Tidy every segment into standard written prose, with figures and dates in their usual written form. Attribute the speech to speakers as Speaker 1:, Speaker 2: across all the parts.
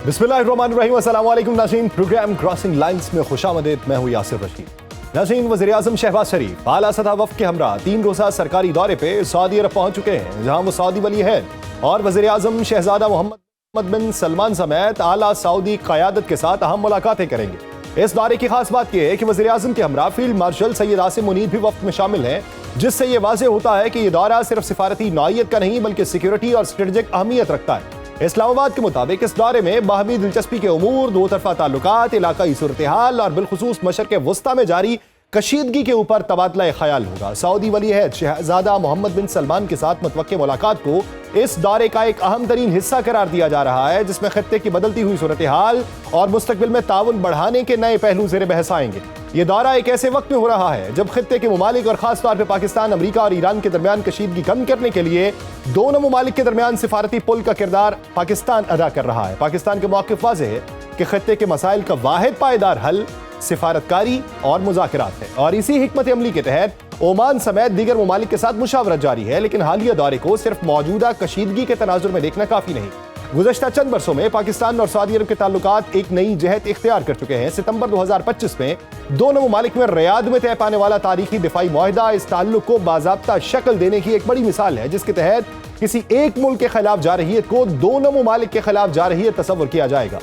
Speaker 1: बिस्मिल्लाहिर्रहमानिर्रहीम। अस्सलाम वालेकुम नाज़रीन, प्रोग्राम क्रॉसिंग लाइंस में खुशामदीद। मैं हूँ यासिर रशीद। नाज़रीन, वज़ीर आज़म शहबाज शरीफ आला सतह वफ़द के हमरा 3 रोज़ा सरकारी दौरे पे सऊदी अरब पहुँच चुके हैं, जहाँ वो सऊदी वली है और वज़ीर आज़म शहज़ादा मोहम्मद बिन सलमान समेत आला सऊदी क़यादत के साथ अहम मुलाकातें करेंगे। इस दौरे की खास बात यह है कि वज़ीर आज़म के हमरा फील्ड मार्शल सैयद आसिम मुनीर भी वफ़द में शामिल हैं, जिससे यह वाज़ेह होता है कि यह दौरा सिर्फ सिफारती नौइयत का नहीं बल्कि सिक्योरिटी और स्ट्रेटेजिक अहमियत रखता है। इस्लामाबाद के मुताबिक इस दौरे में बाहमी दिलचस्पी के उमूर, दो तरफा ताल्लुकात, इलाकाई सूरत हाल और बिलखुसूस मशरक़ वस्ता में जारी कशीदगी के ऊपर तबादला ख्याल होगा। सऊदी वली-ए-अहद शहज़ादा मोहम्मद बिन सलमान के साथ मुतवक्के मुलाकात को इस दौरे का एक अहम तरीन हिस्सा करार दिया जा रहा है, जिसमें खत्ते की बदलती हुई सूरत हाल और मुस्तकबिल में ताउन बढ़ाने के नए पहलू ज़ेर बहस आएंगे। ये दौरा एक ऐसे वक्त में हो रहा है जब खत्ते के ममालिक और खास तौर पर पाकिस्तान, अमरीका और ईरान के दरमियान कशीदगी कम करने के लिए दोनों ममालिक के दरमियान सिफारती पुल का किरदार पाकिस्तान अदा कर रहा है। पाकिस्तान के मौक़िफ़ वाज़ेह है कि खत्ते के मसाइल का वाहिद पायदार हल सिफारतकारी और मुज़ाकरात है और इसी हिकमत अमली के तहत ओमान समेत दीगर ममालिक के साथ मुशावरत जारी है। लेकिन हालिया दौरे को सिर्फ मौजूदा कशीदगी के तनाजुर में देखना काफ़ी नहीं। गुज़श्ता चंद बरसों में पाकिस्तान और सऊदी अरब के ताल्लुकात एक नई जहत इख्तियार कर चुके हैं। सितंबर 2025 में दोनों ममालिक में रियाद में तय पाने वाला तारीखी दिफाई मुआहदा इस ताल्लुक को बाज़ाब्ता शक्ल देने की एक बड़ी मिसाल है, जिसके तहत किसी एक मुल्क के खिलाफ जारहियत को दोनों ममालिक के खिलाफ जारहियत तस्वुर किया जाएगा।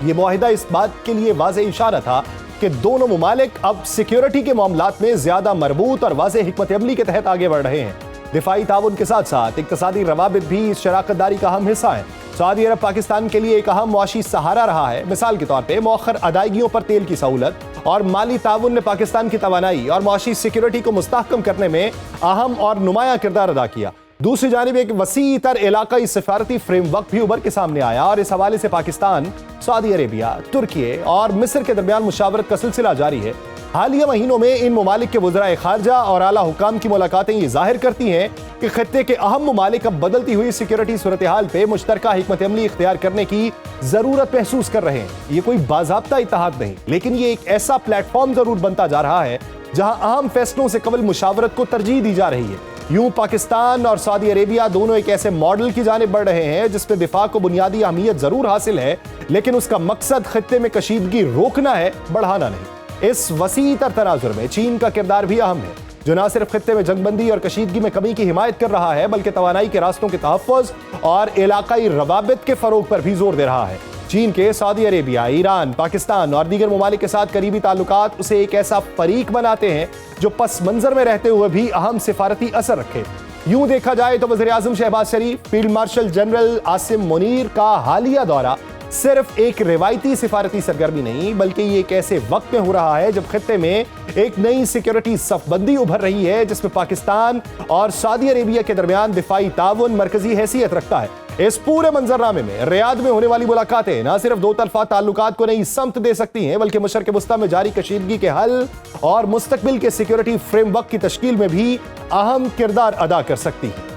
Speaker 1: ये मुआहिदा इस बात के लिए वाज़ेह इशारा था कि दोनों ममालिक अब सिक्योरिटी के मामलात में ज्यादा मरबूत और वाज़ेह हिकमत अमली के तहत आगे बढ़ रहे हैं। दिफाई ताउन के साथ साथ इक्तसादी रवाबित भी इस शराकतदारी का अहम हिस्सा है। सऊदी अरब पाकिस्तान के लिए एक अहम मुआशी सहारा रहा है। मिसाल के तौर पर मौखर अदायगियों पर तेल की सहूलत और माली ताउन ने पाकिस्तान की तवानाई और मुआशी सिक्योरिटी को मुस्तहकम करने में अहम और नुमाया किरदार अदा किया। दूसरी जानिब एक वसी तर इलाकाई सिफारती फ्रेमवर्क भी उभर के सामने आया और इस हवाले से पाकिस्तान, सऊदी अरेबिया, तुर्की और मिस्र के दरमियान मुशावरत का सिलसिला जारी है। हालिया महीनों में इन ममालिक के वज़राए खारजा और आला हुकाम की मुलाकातें ये जाहिर करती हैं कि खत्ते के अहम ममालिक अब बदलती हुई सिक्योरिटी सूरत हाल पे मुश्तरका हिकमत अमली इख्तियार करने की जरूरत महसूस कर रहे हैं। ये कोई बाज़ाब्ता इत्तेहाद नहीं, लेकिन ये एक ऐसा प्लेटफॉर्म जरूर बनता जा रहा है जहां अहम फैसलों से कबल मुशावरत को तरजीह दी जा रही है। यूं पाकिस्तान और सऊदी अरेबिया दोनों एक ऐसे मॉडल की जानिब बढ़ रहे हैं जिसमें दिफा को बुनियादी अहमियत जरूर हासिल है, लेकिन उसका मकसद खत्ते में कशीदगी रोकना है, बढ़ाना नहीं। इस वसी तर तनाजुर में चीन का किरदार भी अहम है, जो न सिर्फ खत्ते में जंगबंदी और कशीदगी में कमी की हिमायत कर रहा है बल्कि तवानाई के रास्तों के तहफ़्फ़ुज़ और इलाकाई रवाबित के फरोग पर भी जोर दे रहा है। चीन के सऊदी अरेबिया, ईरान, पाकिस्तान और दीगर ममालिक के साथ करीबी ताल्लुकात उसे एक ऐसा फरीक बनाते हैं जो पस मंजर में रहते हुए भी अहम सिफारती असर रखे। यूं देखा जाए तो वज़ीर आज़म Shehbaz Sharif, field marshal general Asim Munir का हालिया दौरा सिर्फ एक रिवायती सिफारती सरगर्मी नहीं बल्कि ये एक ऐसे वक्त में हो रहा है जब खत्ते में एक नई सिक्योरिटी सफबंदी उभर रही है, जिसमें पाकिस्तान और सऊदी अरेबिया के दरमियान दिफाई ताउन मरकजी हैसियत रखता है। इस पूरे मंजरनामे में रियाद में होने वाली मुलाकातें न सिर्फ दो तरफा ताल्लुकात को नई समत दे सकती हैं बल्कि मशरक़ वस्ता में जारी कशीदगी के हल और मुस्तकबिल के सिक्योरिटी फ्रेमवर्क की तश्कील में भी अहम किरदार अदा कर सकती है।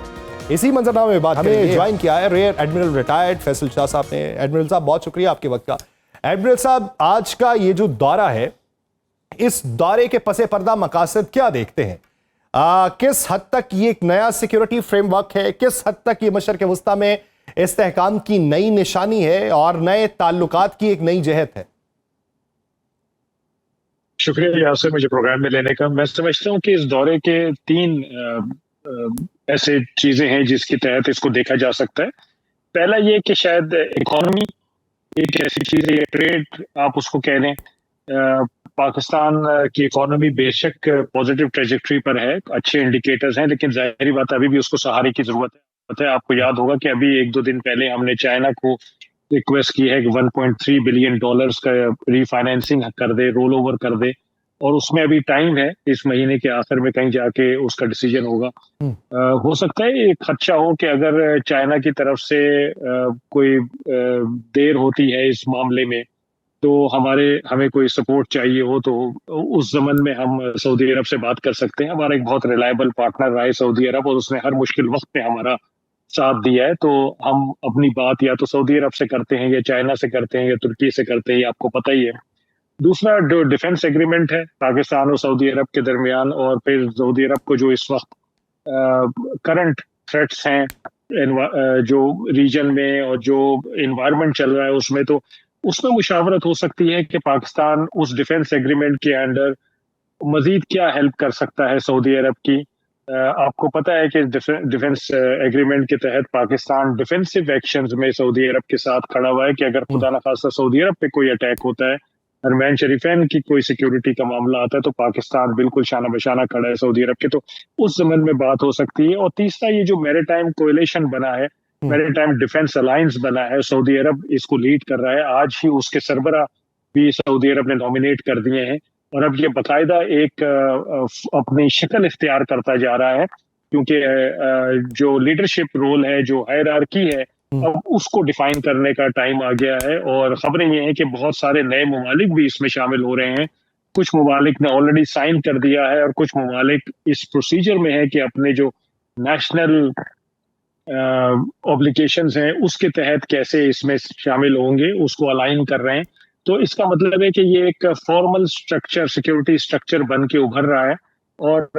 Speaker 1: इसी मंजरनामे में बात हमें ज्वाइन किया है rear admiral retired Faisal Shah साहब ने। एडमिरल साहब, बहुत शुक्रिया आपके वक्त का। एडमिरल साहब, आज का ये जो दौरा है, इस दौरे के पसे पर्दा मकासद क्या देखते हैं? किस हद तक ये एक नया सिक्योरिटी फ्रेमवर्क है, किस हद तक ये मशरक़ वस्ता में इस्तेहकाम की नई निशानी है और नए ताल्लुकात की एक नई जहत है?
Speaker 2: शुक्रिया यासिर मुझे प्रोग्राम में लेने का। मैं समझता हूँ कि इस दौरे के 3 ऐसे चीजें हैं जिसके तहत इसको देखा जा सकता है। पहला ये कि शायद इकोनॉमी एक ऐसी चीज है, ट्रेड आप उसको कह लें। पाकिस्तान की इकोनॉमी बेशक पॉजिटिव ट्रेजेक्ट्री पर है, अच्छे इंडिकेटर्स हैं, लेकिन जाहिर बात अभी भी उसको सहारे की जरूरत है। आपको याद होगा कि अभी 1-2 दिन पहले हमने चाइना को रिक्वेस्ट की है कि $1.3 बिलियन का रीफाइनेंसिंग कर दे, रोल ओवर कर दे, और उसमें अभी टाइम है, इस महीने के आखिर में कहीं जाके उसका डिसीजन होगा। हो सकता है एक खदशा हो कि अगर चाइना की तरफ से कोई देर होती है इस मामले में तो हमें कोई सपोर्ट चाहिए हो तो उस जमन में हम सऊदी अरब से बात कर सकते हैं। हमारा एक बहुत रिलायबल पार्टनर रहा है सऊदी अरब और उसने हर मुश्किल वक्त में हमारा साथ दिया है, तो हम अपनी बात या तो सऊदी अरब से करते हैं या चाइना से करते हैं या तुर्की से करते हैं, आपको पता ही है। दूसरा जो डिफेंस एग्रीमेंट है पाकिस्तान और सऊदी अरब के दरमियान, और फिर सऊदी अरब को जो इस वक्त करंट थ्रेट्स हैं जो रीजन में और जो इन्वायरमेंट चल रहा है उसमें, तो उसमें मुशावरत हो सकती है कि पाकिस्तान उस डिफेंस एग्रीमेंट के अंडर मजीद क्या हेल्प कर सकता है सऊदी अरब की। आपको पता है कि डिफेंस एग्रीमेंट के तहत पाकिस्तान डिफेंसिव एक्शंस में सऊदी अरब के साथ खड़ा हुआ है कि अगर खुदा न खास्ता सऊदी अरब पे कोई अटैक होता है, हरमैन शरीफैन की कोई सिक्योरिटी का मामला आता है, तो पाकिस्तान बिल्कुल शाना बशाना खड़ा है सऊदी अरब के। तो उस जमन में बात हो सकती है। और तीसरा, ये जो मैरीटाइम कोएलिशन बना है, मैरीटाइम डिफेंस अलायंस बना है, सऊदी अरब इसको लीड कर रहा है। आज ही उसके सरबरा भी सऊदी अरब ने नॉमिनेट कर दिए हैं और अब ये बाकायदा एक अपनी शक्ल इख्तियार करता जा रहा है, क्योंकि जो लीडरशिप रोल है, जो हायरार्की है, अब उसको डिफाइन करने का टाइम आ गया है। और खबरें ये हैं कि बहुत सारे नए ममालिक भी इसमें शामिल हो रहे हैं। कुछ ममालिक ने ऑलरेडी साइन कर दिया है और कुछ ममालिक इस प्रोसीजर में है कि अपने जो नेशनल ऑब्लिगेशंस हैं उसके तहत कैसे इसमें शामिल होंगे उसको अलाइन कर रहे हैं। तो इसका मतलब है कि ये एक फॉर्मल स्ट्रक्चर, सिक्योरिटी स्ट्रक्चर बन के उभर रहा है। और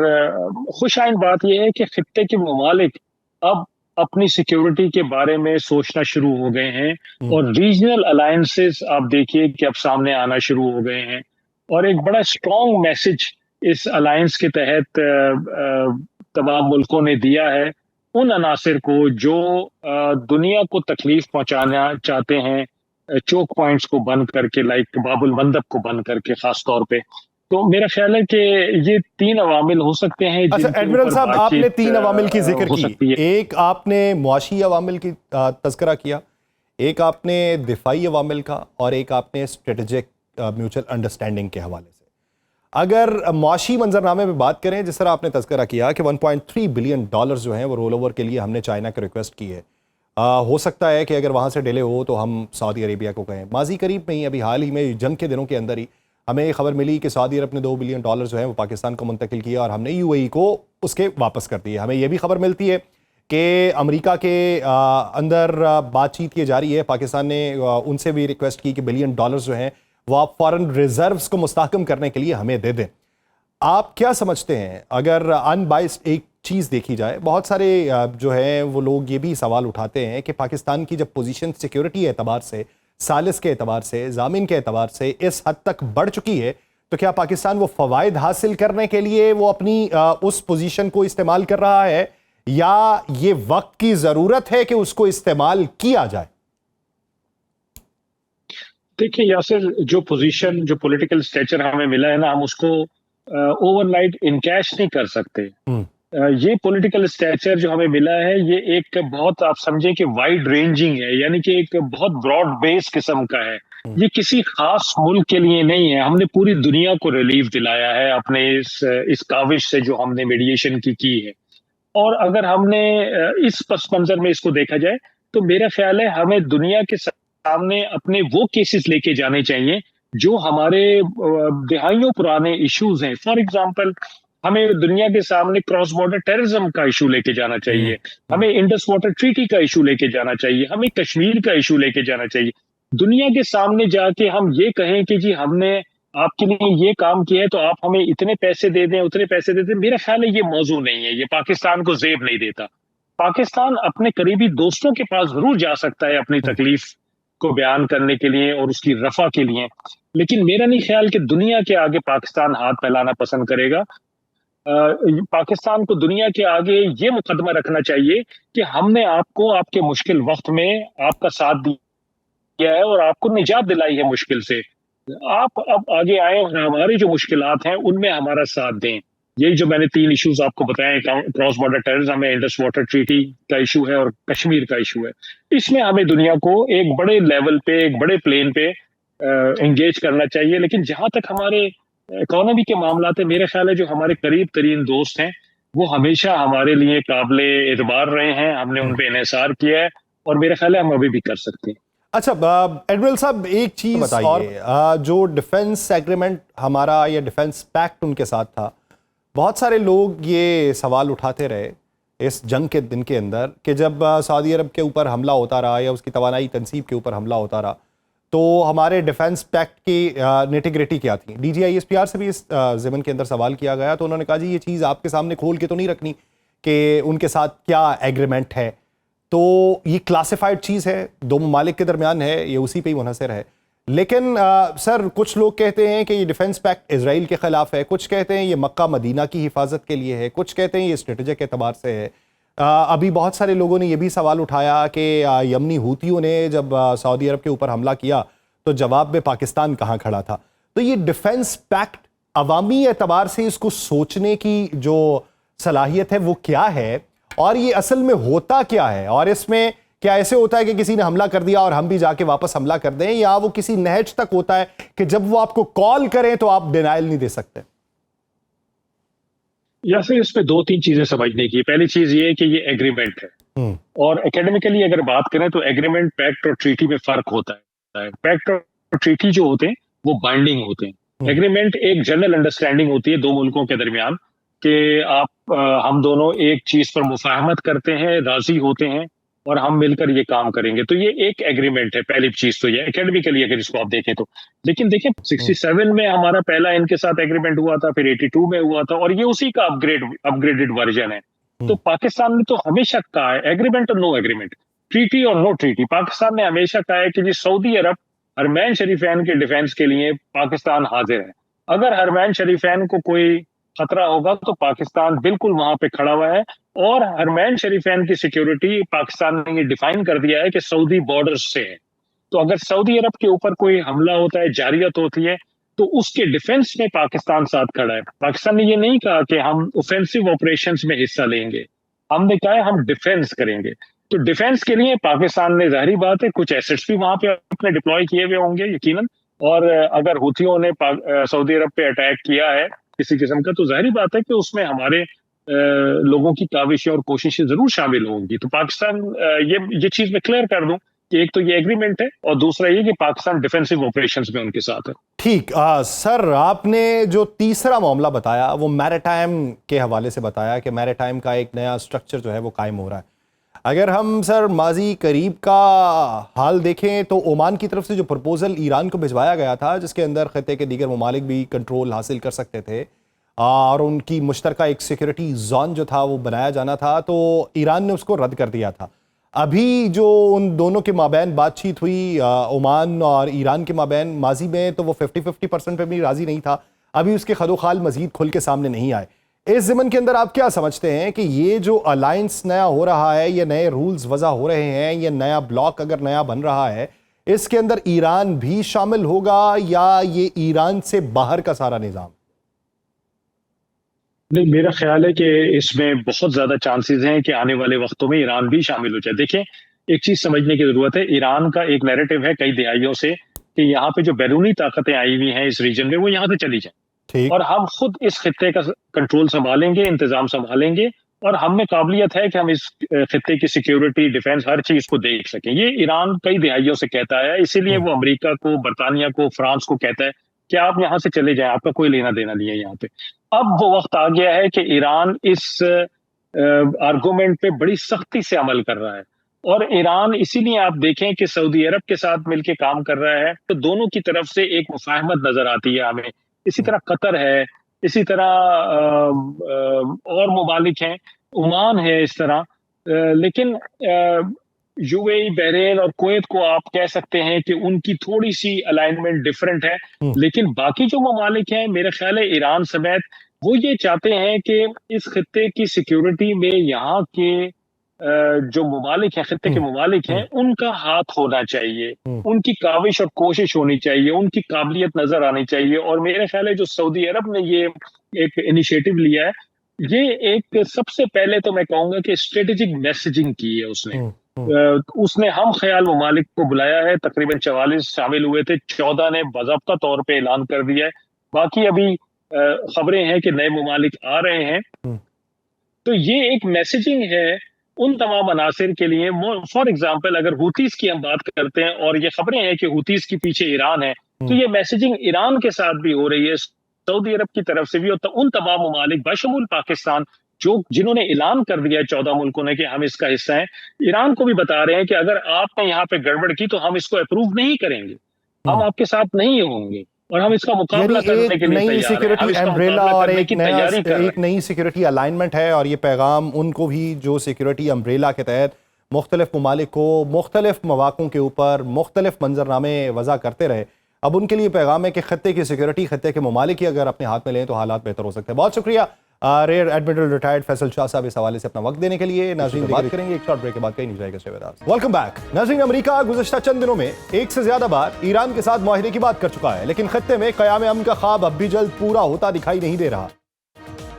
Speaker 2: खुशाइन बात यह है कि खित्ते के ममालिक अब अपनी सिक्योरिटी के बारे में सोचना शुरू हो गए हैं और रीजनल अलायंसेस आप देखिए कि अब सामने आना शुरू हो गए हैं। और एक बड़ा स्ट्रॉन्ग मैसेज इस अलायंस के तहत तमाम मुल्कों ने दिया है उन अनासिर को जो दुनिया को तकलीफ पहुंचाना चाहते हैं, चोक पॉइंट्स को बंद करके, लाइक बाबुल मंदब को बंद करके खास तौर पे। तो मेरा ख्याल है कि ये तीन अवामिल हो सकते हैं।
Speaker 1: अच्छा एडमिरल साहब, आपने तीन अवामिल की जिक्र की। एक आपने मुआशी अवामिल की तज़किरा किया, एक आपने दिफाई अवामिल का, और एक आपने स्ट्रेटेजिक म्यूचुअल अंडरस्टैंडिंग के हवाले से। अगर मुआशी मंजरनामे में बात करें, जिस तरह आपने तज़किरा किया कि 1.3 बिलियन डॉलर जो हैं वो रोल ओवर के लिए हमने चाइना की रिक्वेस्ट की है, हो सकता है कि अगर वहाँ से डिले हो तो हम सऊदी अरेबिया को कहें। माजी करीब में ही, अभी हाल ही में जंग के दिनों के अंदर ही हमें खबर मिली कि सऊदी अरब ने 2 बिलियन डॉलर जो है वो पाकिस्तान को मुंतकिल किया और हमने यूएई को उसके वापस कर दिए। हमें यह भी खबर मिलती है कि अमेरिका के अंदर बातचीत की जा रही है। पाकिस्तान ने उनसे भी रिक्वेस्ट की कि बिलियन डॉलर जो हैं वो आप फॉरेन रिजर्व्स को मुस्तहकम करने के लिए हमें दे दें। आप क्या समझते हैं, अगर अनबाइस्ड एक चीज़ देखी जाए, बहुत सारे जो है वो लोग ये भी सवाल उठाते हैं कि पाकिस्तान की जब पोजीशन सिक्योरिटी के एतबार से, सालिस के एतबार से, ज़ामिन के एतबार से इस हद तक बढ़ चुकी है, तो क्या पाकिस्तान वो फ़वाइद हासिल करने के लिए वो अपनी उस पोजीशन को इस्तेमाल कर रहा है, या ये वक्त की ज़रूरत है कि उसको इस्तेमाल किया जाए?
Speaker 2: देखिए यासिर, जो पोजीशन, जो पॉलिटिकल स्टेचर हमें मिला है ना, हम उसको ओवरनाइट इनकैश नहीं कर सकते। ये पॉलिटिकल स्टेचर जो हमें मिला है, ये एक बहुत, आप समझे कि वाइड रेंजिंग है, यानी कि एक बहुत ब्रॉड बेस किस्म का है। ये किसी खास मुल्क के लिए नहीं है। हमने पूरी दुनिया को रिलीफ दिलाया है अपने इस काविश से जो हमने मीडिएशन की है। और अगर हमने इस पस मंजर में इसको देखा जाए, तो मेरा ख्याल है हमें दुनिया के सामने अपने वो केसेस लेके जाने चाहिए जो हमारे दहाइयों पुराने इश्यूज हैं। फॉर एग्जांपल, हमें दुनिया के सामने क्रॉस बॉर्डर टेररिज्म का इशू लेके जाना चाहिए, हमें इंडस वाटर ट्रीटी का इशू लेके जाना चाहिए, हमें कश्मीर का इशू लेके जाना चाहिए। दुनिया के सामने जाके हम ये कहें कि जी हमने आपके लिए ये काम किया है तो आप हमें इतने पैसे दे दें, उतने पैसे दे दें, मेरा ख्याल है ये मौजू नहीं है, ये पाकिस्तान को जेब नहीं देता। पाकिस्तान अपने करीबी दोस्तों के पास जरूर जा सकता है अपनी तकलीफ को बयान करने के लिए और उसकी रफा के लिए, लेकिन मेरा नहीं ख्याल कि दुनिया के आगे पाकिस्तान हाथ फैलाना पसंद करेगा। पाकिस्तान को दुनिया के आगे ये मुकदमा रखना चाहिए कि हमने आपको आपके मुश्किल वक्त में आपका साथ दिया है और आपको निजात दिलाई है मुश्किल से। आप अब आगे आए और हमारी जो मुश्किलात हैं उनमें हमारा साथ दें। यही जो मैंने 3 इश्यूज आपको बताए, क्रॉस बॉर्डर टेररिज्म है, इंडस वाटर ट्रीटी का इशू है और कश्मीर का इशू है, इसमें हमें दुनिया को एक बड़े लेवल पे, एक बड़े प्लेन पे एंगेज करना चाहिए। लेकिन जहां तक हमारे इकोनॉमी के मामला है, मेरे ख्याल है जो हमारे करीब तरीन दोस्त हैं वो हमेशा हमारे लिए काबिले एतबार रहे हैं, हमने उन पर इन्हिसार किया है और मेरा ख्याल है हम अभी भी कर सकते हैं।
Speaker 1: अच्छा एडमिरल साहब, एक चीज बताइए, जो डिफेंस एग्रीमेंट हमारा या डिफेंस पैक्ट उनके साथ था, बहुत सारे लोग ये सवाल उठाते रहे इस जंग के दिन के अंदर कि जब सऊदी अरब के ऊपर हमला होता रहा या उसकी तवानाई तनसीब के ऊपर हमला होता रहा तो हमारे डिफेंस पैक्ट की नेटिग्रिटी क्या थी। DGISPR से भी इस ज़मन के अंदर सवाल किया गया तो उन्होंने कहा जी ये चीज़ आपके सामने खोल के तो नहीं रखनी कि उनके साथ क्या एग्रीमेंट है। तो ये क्लासिफाइड चीज़ है, दो ममालिक के दरमियान है, ये उसी पे ही मुनहसर है। लेकिन सर कुछ लोग कहते हैं कि ये डिफेंस पैक्ट इजराइल के ख़िलाफ़ है, कुछ कहते हैं ये मक्का मदीना की हिफाजत के लिए है, कुछ कहते हैं ये स्ट्रेटेजिक एतबार से है। अभी बहुत सारे लोगों ने ये भी सवाल उठाया कि यमनी हूतियों ने जब सऊदी अरब के ऊपर हमला किया तो जवाब में पाकिस्तान कहाँ खड़ा था। तो ये डिफेंस पैक्ट अवामी एतबार से इसको सोचने की जो सलाहियत है वो क्या है, और ये असल में होता क्या है, और इसमें क्या ऐसे होता है कि किसी ने हमला कर दिया और हम भी जाके वापस हमला कर दें, या वो किसी नहज तक होता है कि जब वो आपको कॉल करें तो आप डिनाइल नहीं दे सकते?
Speaker 2: या फिर इसमें दो तीन चीजें समझने की। पहली चीज ये है कि ये एग्रीमेंट है, और एकेडमिकली अगर बात करें तो एग्रीमेंट, पैक्ट और ट्रीटी में फर्क होता है। पैक्ट और ट्रीटी जो होते हैं वो बाइंडिंग होते हैं। एग्रीमेंट एक जनरल अंडरस्टैंडिंग होती है दो मुल्कों के दरमियान कि हम दोनों एक चीज पर मुफाहमत करते हैं, राजी होते हैं और हम मिलकर ये काम करेंगे। तो ये एक एग्रीमेंट है। पहली चीज तो ये एकेडमिकली अगर इसको आप देखें तो। लेकिन देखिए 67 में हमारा पहला इनके साथ एग्रीमेंट हुआ था, फिर 82 में हुआ था, और ये उसी का अपग्रेडेड वर्जन है। तो पाकिस्तान ने तो हमेशा कहा है एग्रीमेंट और नो एग्रीमेंट, ट्रीटी और नो ट्रीटी। पाकिस्तान ने हमेशा कहा है कि जी सऊदी अरब हरमैन शरीफैन के डिफेंस के लिए पाकिस्तान हाजिर है। अगर हरमैन शरीफैन को कोई खतरा होगा तो पाकिस्तान बिल्कुल वहां पे खड़ा हुआ है। और हरमैन शरीफैन की सिक्योरिटी पाकिस्तान ने ये डिफाइन कर दिया है कि सऊदी बॉर्डर से है। तो अगर सऊदी अरब के ऊपर कोई हमला होता है, जारियत होती है, तो उसके डिफेंस में पाकिस्तान साथ खड़ा है। पाकिस्तान ने ये नहीं कहा कि हम ऑफेंसिव ऑपरेशंस में हिस्सा लेंगे, हमने कहा है हम डिफेंस करेंगे। तो डिफेंस के लिए पाकिस्तान ने, जाहिर बात है, कुछ एसेट्स भी वहां पे अपने डिप्लॉय किए हुए होंगे यकीनन। और अगर हुथियों ने सऊदी अरब पे अटैक किया है किसी किस्म का, तो जाहिर बात है कि उसमें हमारे लोगों की काविशें और कोशिशें जरूर शामिल होंगी। तो पाकिस्तान, ये चीज मैं क्लियर कर दूं कि एक तो ये एग्रीमेंट है और दूसरा ये कि पाकिस्तान डिफेंसिव ऑपरेशंस में उनके साथ है।
Speaker 1: ठीक। सर आपने जो तीसरा मामला बताया वो मैरिटाइम के हवाले से बताया कि मैरिटाइम का एक नया स्ट्रक्चर जो है वो कायम हो रहा है। अगर हम सर माजी करीब का हाल देखें तो ओमान की तरफ से जो प्रपोजल ईरान को भिजवाया गया था, जिसके अंदर खत्े के दीगर ममालिक भी कंट्रोल हासिल कर सकते थे और उनकी मुश्तरका एक सिक्योरिटी जोन जो था वो बनाया जाना था, तो ईरान ने उसको रद्द कर दिया था। अभी जो उन दोनों के माबैन बातचीत हुई ओमान और ईरान के माबैन, माजी में तो वो 50-50% पे भी राजी नहीं था, अभी उसके खदोखाल मजीद खुल के सामने नहीं आए। इस ज़मन के अंदर आप क्या समझते हैं कि ये जो अलायंस नया हो रहा है, ये नए रूल्स वज़ा हो रहे हैं, ये नया ब्लॉक अगर नया बन रहा है, इसके अंदर ईरान भी शामिल होगा या ये ईरान से बाहर का सारा निज़ाम?
Speaker 2: नहीं, मेरा ख्याल है कि इसमें बहुत ज्यादा चांसेस हैं कि आने वाले वक्तों में ईरान भी शामिल हो जाए। देखिए, एक चीज समझने की जरूरत है, ईरान का एक नैरेटिव है कई दिहाइयों से कि यहाँ पे जो बैरूनी ताकतें आई हुई हैं इस रीजन में वो यहाँ से चली जाए और हम खुद इस खित्ते का कंट्रोल संभालेंगे, इंतजाम संभालेंगे, और हम में काबिलियत है कि हम इस खित्ते की सिक्योरिटी, डिफेंस, हर चीज को देख सकें। ये ईरान कई दिहाइयों से कहता है, इसीलिए वो अमेरिका को, बरतानिया को, फ्रांस को कहता है कि आप यहाँ से चले जाएं, आपका कोई लेना देना नहीं है यहाँ पे। अब वो वक्त आ गया है कि ईरान इस आर्गुमेंट पे बड़ी सख्ती से अमल कर रहा है, और ईरान इसीलिए आप देखें कि सऊदी अरब के साथ मिलकर काम कर रहा है, तो दोनों की तरफ से एक मुफाहमत नजर आती है हमें। इसी तरह कतर है, इसी तरह और ममालिक हैं, ओमान है इस तरह। लेकिन यूएई, बहरीन और कुवैत को आप कह सकते हैं कि उनकी थोड़ी सी अलाइनमेंट डिफरेंट है, लेकिन बाकी जो ममालिक हैं, मेरा ख्याल है ईरान समेत, वो ये चाहते हैं कि इस खित्ते की सिक्योरिटी में यहाँ के जो ममालिक हैं, खित्ते के ममालिक हैं, उनका हाथ होना चाहिए, उनकी काविश और कोशिश होनी चाहिए, उनकी काबिलियत नजर आनी चाहिए। और मेरा ख्याल है जो सऊदी अरब ने ये एक इनिशिएटिव लिया है, ये एक सबसे पहले तो मैं कहूंगा कि स्ट्रेटेजिक मैसेजिंग की है उसने। उसने हम ख्याल ममालिक को बुलाया है, तकरीबन 44 शामिल हुए थे, 14 ने बाज़ाब्ता तौर पे ऐलान कर दिया है, बाकी अभी खबरें हैं कि नए ममालिक आ रहे हैं। तो ये एक मैसेजिंग है उन तमाम अनासिर के लिए। फॉर एग्जाम्पल, अगर हुतीस की हम बात करते हैं और ये खबरें हैं कि हुतीस के पीछे ईरान है, तो ये मैसेजिंग ईरान के साथ भी हो रही है, सऊदी अरब की तरफ से भी, और उन तमाम ममालिक बशमूल पाकिस्तान जिन्होंने ऐलान कर दिया है 14 मुल्कों ने कि हम इसका हिस्सा हैं, ईरान को भी बता रहे हैं कि अगर आपने यहाँ पे गड़बड़ की तो हम इसको अप्रूव नहीं करेंगे, हम आपके साथ नहीं होंगे, और हम इसका मुकाबला करने के लिए
Speaker 1: नई सिक्योरिटी अम्ब्रेला और एक नई सिक्योरिटी अलाइनमेंट है। और ये पैगाम उनको भी जो सिक्योरिटी अम्ब्रेला के तहत मुख्तलिफ ममालिक को मुख्तलिफ मौक़ों के ऊपर मुख्तलिफ मंजरनामे वज़ा करते रहे। अब उनके लिए पैगाम है कि खत्ते की सिक्योरिटी खत्ते के ममालिक ही अगर अपने हाथ में लें तो हालात बेहतर हो सकते हैं। बहुत शुक्रिया rear admiral retired Faisal Shah साहब इस हवाले से अपना वक्त देने के लिए। नाज़रीन बात करेंगे एक शॉर्ट ब्रेक के बाद, कहीं नहीं जाएगा शहबाज। वेलकम बैक नाज़रीन। अमेरिका गुज़श्ता चंद दिनों में एक से ज्यादा बार ईरान के साथ मुआहदे की बात कर चुका है, लेकिन खत्ते में क़याम अमन का ख्वाब अब भी जल्द पूरा होता दिखाई नहीं दे रहा।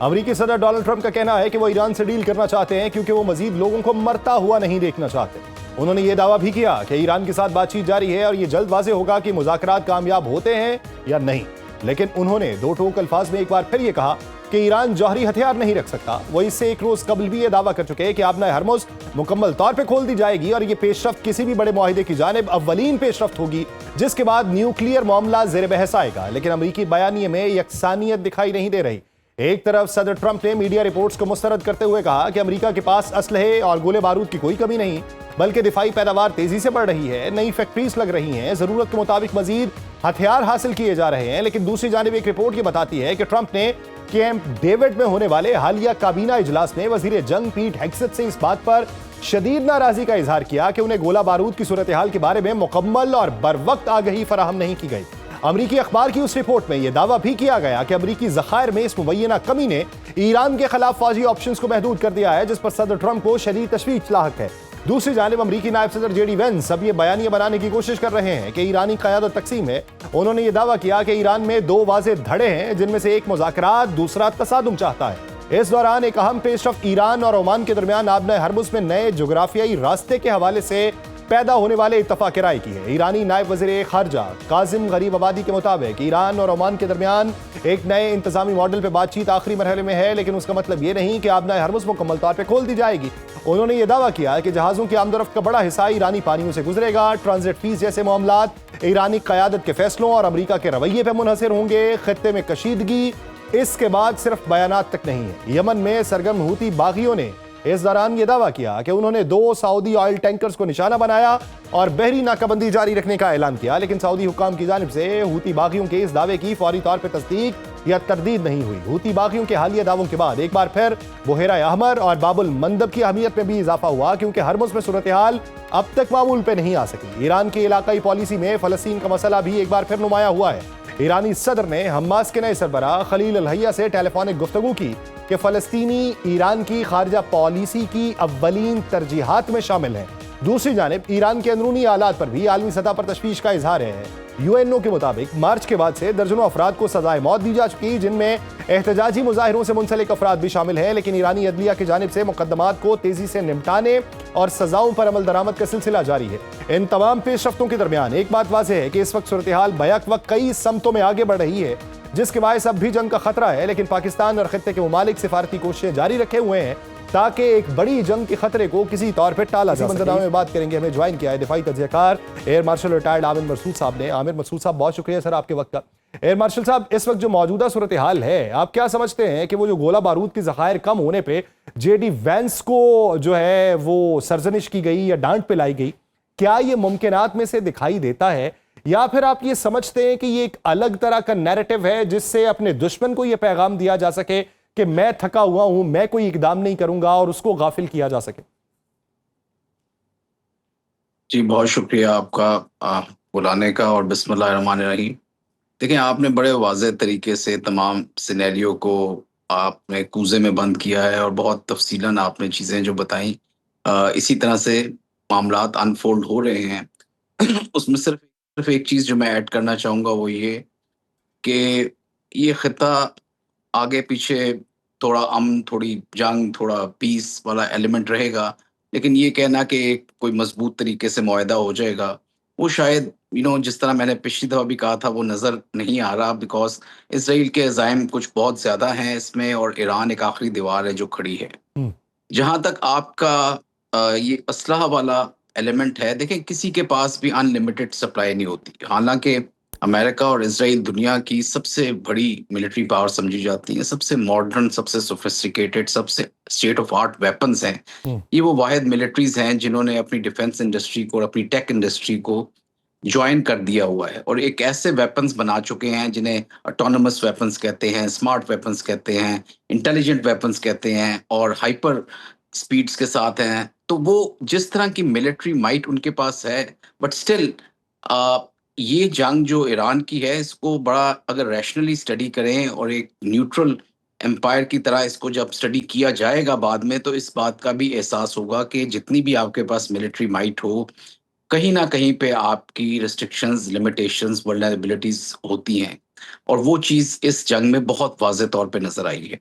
Speaker 1: अमेरिकी सदर डोनाल्ड ट्रंप का कहना है कि वो ईरान से डील करना चाहते हैं क्योंकि वो मजीद लोगों को मरता हुआ नहीं देखना चाहते। उन्होंने ये दावा भी किया कि ईरान के साथ बातचीत जारी है और ये जल्द वाज़ेह होगा कि मुज़ाकरात कामयाब होते हैं या नहीं। लेकिन उन्होंने दो टोक अल्फाज में एक बार फिर ये कहा कि ईरान जौहरी हथियार नहीं रख सकता। वो इससे एक रोज कबल भी ये दावा कर चुके हैं कि आबना हरमुज़ मुकम्मल तौर पे खोल दी जाएगी और ये पेशरफ्त किसी भी बड़े मुआहिदे की जानिब अव्वलीन पेशरफ्त होगी जिसके बाद न्यूक्लियर मामला ज़ेर बहस आएगा। लेकिन अमरीकी बयानिए में यकसानियत दिखाई नहीं दे रही। एक तरफ सदर ट्रंप ने मीडिया रिपोर्ट्स को मुस्तरद करते हुए कहा कि अमेरिका के पास असलहे और गोले बारूद की कोई कमी नहीं, बल्कि दिफाई पैदावार तेजी से बढ़ रही है, नई फैक्ट्रीज लग रही हैं, जरूरत के मुताबिक मजीद हथियार हासिल किए जा रहे हैं। लेकिन दूसरी जानिब एक रिपोर्ट ये बताती है कि ट्रंप ने कैंप डेविड में होने वाले हालिया काबीना इजलास में वजीर जंग पीट हेग्सेथ से इस बात पर शदीद नाराजगी का इजहार किया कि उन्हें गोला बारूद की सूरत हाल के बारे में मुकम्मल और बरवक्त आगही फराहम नहीं की गई। अमरीकी अखबार की उस रिपोर्ट में यह दावा भी किया गया कि अमरीकी ज़खायर में इस मुबैना कमी ने ईरान के खिलाफ फौजी ऑप्शंस को महदूद कर दिया है, जिस पर सदर ट्रंप को शदीद तशवीश लाहक है। दूसरी जानिब अमरीकी नायब सदर जेडी वेंस अब ये बयानिया बनाने की कोशिश कर रहे हैं कि ईरानी क़यादत तकसीम है। उन्होंने ये दावा किया कि ईरान में दो वाज़े धड़े हैं, जिनमें से एक मुज़ाकरात, दूसरा तसादुम चाहता है। इस दौरान एक अहम पेशरफ्त ईरान और ओमान के दरमियान आबना हरमुज़ में नए जोग्राफियाई रास्ते के हवाले से पैदा होने वाले इत्तफाक राय की है। ईरानी नायब वज़ीर खारजा काजिम गरीब आबादी के मुताबिक ईरान और ओमान के दरमियान एक नए इंतजामी मॉडल पर बातचीत आखिरी मरहले में है, लेकिन उसका मतलब ये नहीं कि आबना हरमुज़ मुकम्मल तौर पर खोल दी जाएगी। उन्होंने ये दावा किया कि जहाज़ों की आमदरफ्त का बड़ा हिस्सा ईरानी पानियों से गुजरेगा। ट्रांजिट फीस जैसे मामलात ईरानी क़यादत के फैसलों और अमरीका के रवैये पर मुनहसर होंगे। खत्ते में कशीदगी इसके बाद सिर्फ बयानात तक नहीं है। यमन में सरगर्म हूती बागियों ने इस दौरान यह दावा किया कि उन्होंने दो सऊदी ऑयल टैंकर्स को निशाना बनाया और बहरी नाकाबंदी जारी रखने का ऐलान किया, लेकिन सऊदी हुक्काम की जानिब से हूती बागियों के इस दावे की फौरी तौर पर तस्दीक या तरदीद नहीं हुई। हूती बागियों के हालिया दावों के बाद एक बार फिर बुहेरा अहमर और बाबुल मंदब की अहमियत में भी इजाफा हुआ, क्योंकि हरमुज़ में सूरत हाल अब तक मामूल पे नहीं आ सकी। ईरान की इलाकाई पॉलिसी में फ़लस्तीन का मसला भी एक बार फिर नुमाया हुआ है। ईरानी सदर ने हमास के नए सरबराह खलील अल हैया से टेलीफोनिक गुफ्तगू की कि फ़लस्तीनी ईरान की खारजा पॉलिसी की अव्वलीन तरजीहात में शामिल है। दूसरी जानिब ईरान के अंदरूनी हालात पर भी आलमी सतह पर तशवीश का इजहार है। यूएनओ के मुताबिक मार्च के बाद से दर्जनों अफराद को सजाए मौत दी जा चुकी, जिनमें एहतजाजी मुजाहिरों से मुंसलिक अफराद भी शामिल हैं। लेकिन ईरानी अदलिया की जानिब से मुकदमात को तेजी से निपटाने और सजाओं पर अमल दरामद का सिलसिला जारी है। इन तमाम पेशरफ्तों के दरमियान एक बात वाज़ेह है कि इस वक्त सूरत हाल बैक वक्त कई समतों में आगे बढ़ रही है, जिसके बायस अब भी जंग का खतरा है। लेकिन पाकिस्तान और खत्ते के ममालिक सिफारती कोशिशें जारी रखे हुए हैं ताकि एक बड़ी जंग के खतरे को किसी तौर पर टाला जा सके। में बात करेंगे, हमें ज्वाइन किया है दिफाई तज्ज़ियाकार air marshal retired Aamir Masood साहब ने। आमिर मसूद साहब, बहुत शुक्रिया सर आपके वक्त का। एयर मार्शल साहब, इस वक्त जो मौजूदा सूरत हाल है, आप क्या समझते हैं कि वो जो गोला बारूद की ज़खायर कम होने पे जेडी वेंस को जो है वो सरजनिश की गई या डांट पे लाई गई, क्या ये मुमकिनात में से दिखाई देता है, या फिर आप ये समझते हैं कि ये एक अलग तरह का नैरेटिव है जिससे अपने दुश्मन को ये पैगाम दिया जा सके कि मैं थका हुआ हूं, मैं कोई इकदाम नहीं करूंगा, और उसको गाफिल किया जा सके?
Speaker 3: जी, बहुत शुक्रिया आपका बुलाने का और बिस्मिल्लाहिर्रहमानिर्रहीम। देखिए, आपने बड़े वाज़ेह तरीके से तमाम सिनेरियो को आपने कूज़े में बंद किया है और बहुत तफसीलन आपने चीज़ें जो बताई, इसी तरह से मामलात अनफोल्ड हो रहे हैं। उसमें सिर्फ एक चीज़ जो मैं ऐड करना चाहूँगा वो ये कि ये ख़िता आगे पीछे थोड़ा अमन, थोड़ी जंग, थोड़ा पीस वाला एलिमेंट रहेगा, लेकिन ये कहना कि एक कोई मजबूत तरीके से मुआहदा हो जाएगा, वो शायद जिस तरह मैंने पिछली दफ़ा भी कहा था, वो नज़र नहीं आ रहा, बिकॉज इसराइल के अज़ाइम कुछ बहुत ज़्यादा हैं इसमें, और ईरान एक आखिरी दीवार है जो खड़ी है। जहाँ तक आपका ये असलहा वाला एलिमेंट है, देखें, किसी के पास भी अनलिमिटेड सप्लाई नहीं होती। हालांकि अमेरिका और इजराइल दुनिया की सबसे बड़ी मिलिट्री पावर समझी जाती है, सबसे मॉडर्न, सबसे सोफिस्टिकेटेड, सबसे स्टेट ऑफ आर्ट वेपन्स हैं। ये वो वाहिद मिलिट्रीज हैं जिन्होंने अपनी डिफेंस इंडस्ट्री को और अपनी टेक इंडस्ट्री को ज्वाइन कर दिया हुआ है, और एक ऐसे वेपन्स बना चुके हैं जिन्हें ऑटोनमस वेपन्स कहते हैं, स्मार्ट वेपन्स कहते हैं, इंटेलिजेंट वेपन्स कहते हैं, और हाइपर स्पीड्स के साथ हैं, तो वो जिस तरह की मिलिट्री माइट उनके पास है, बट स्टिल ये जंग जो ईरान की है, इसको बड़ा अगर रैशनली स्टडी करें और एक न्यूट्रल एम्पायर की तरह इसको जब स्टडी किया जाएगा बाद में, तो इस बात का भी एहसास होगा कि जितनी भी आपके पास मिलिट्री माइट हो, कहीं ना कहीं पे आपकी रिस्ट्रिक्शंस, लिमिटेशंस, वल्नरेबिलिटीज होती हैं। और वो चीज इस जंग में बहुत वाज़े तौर पे नजर आई है।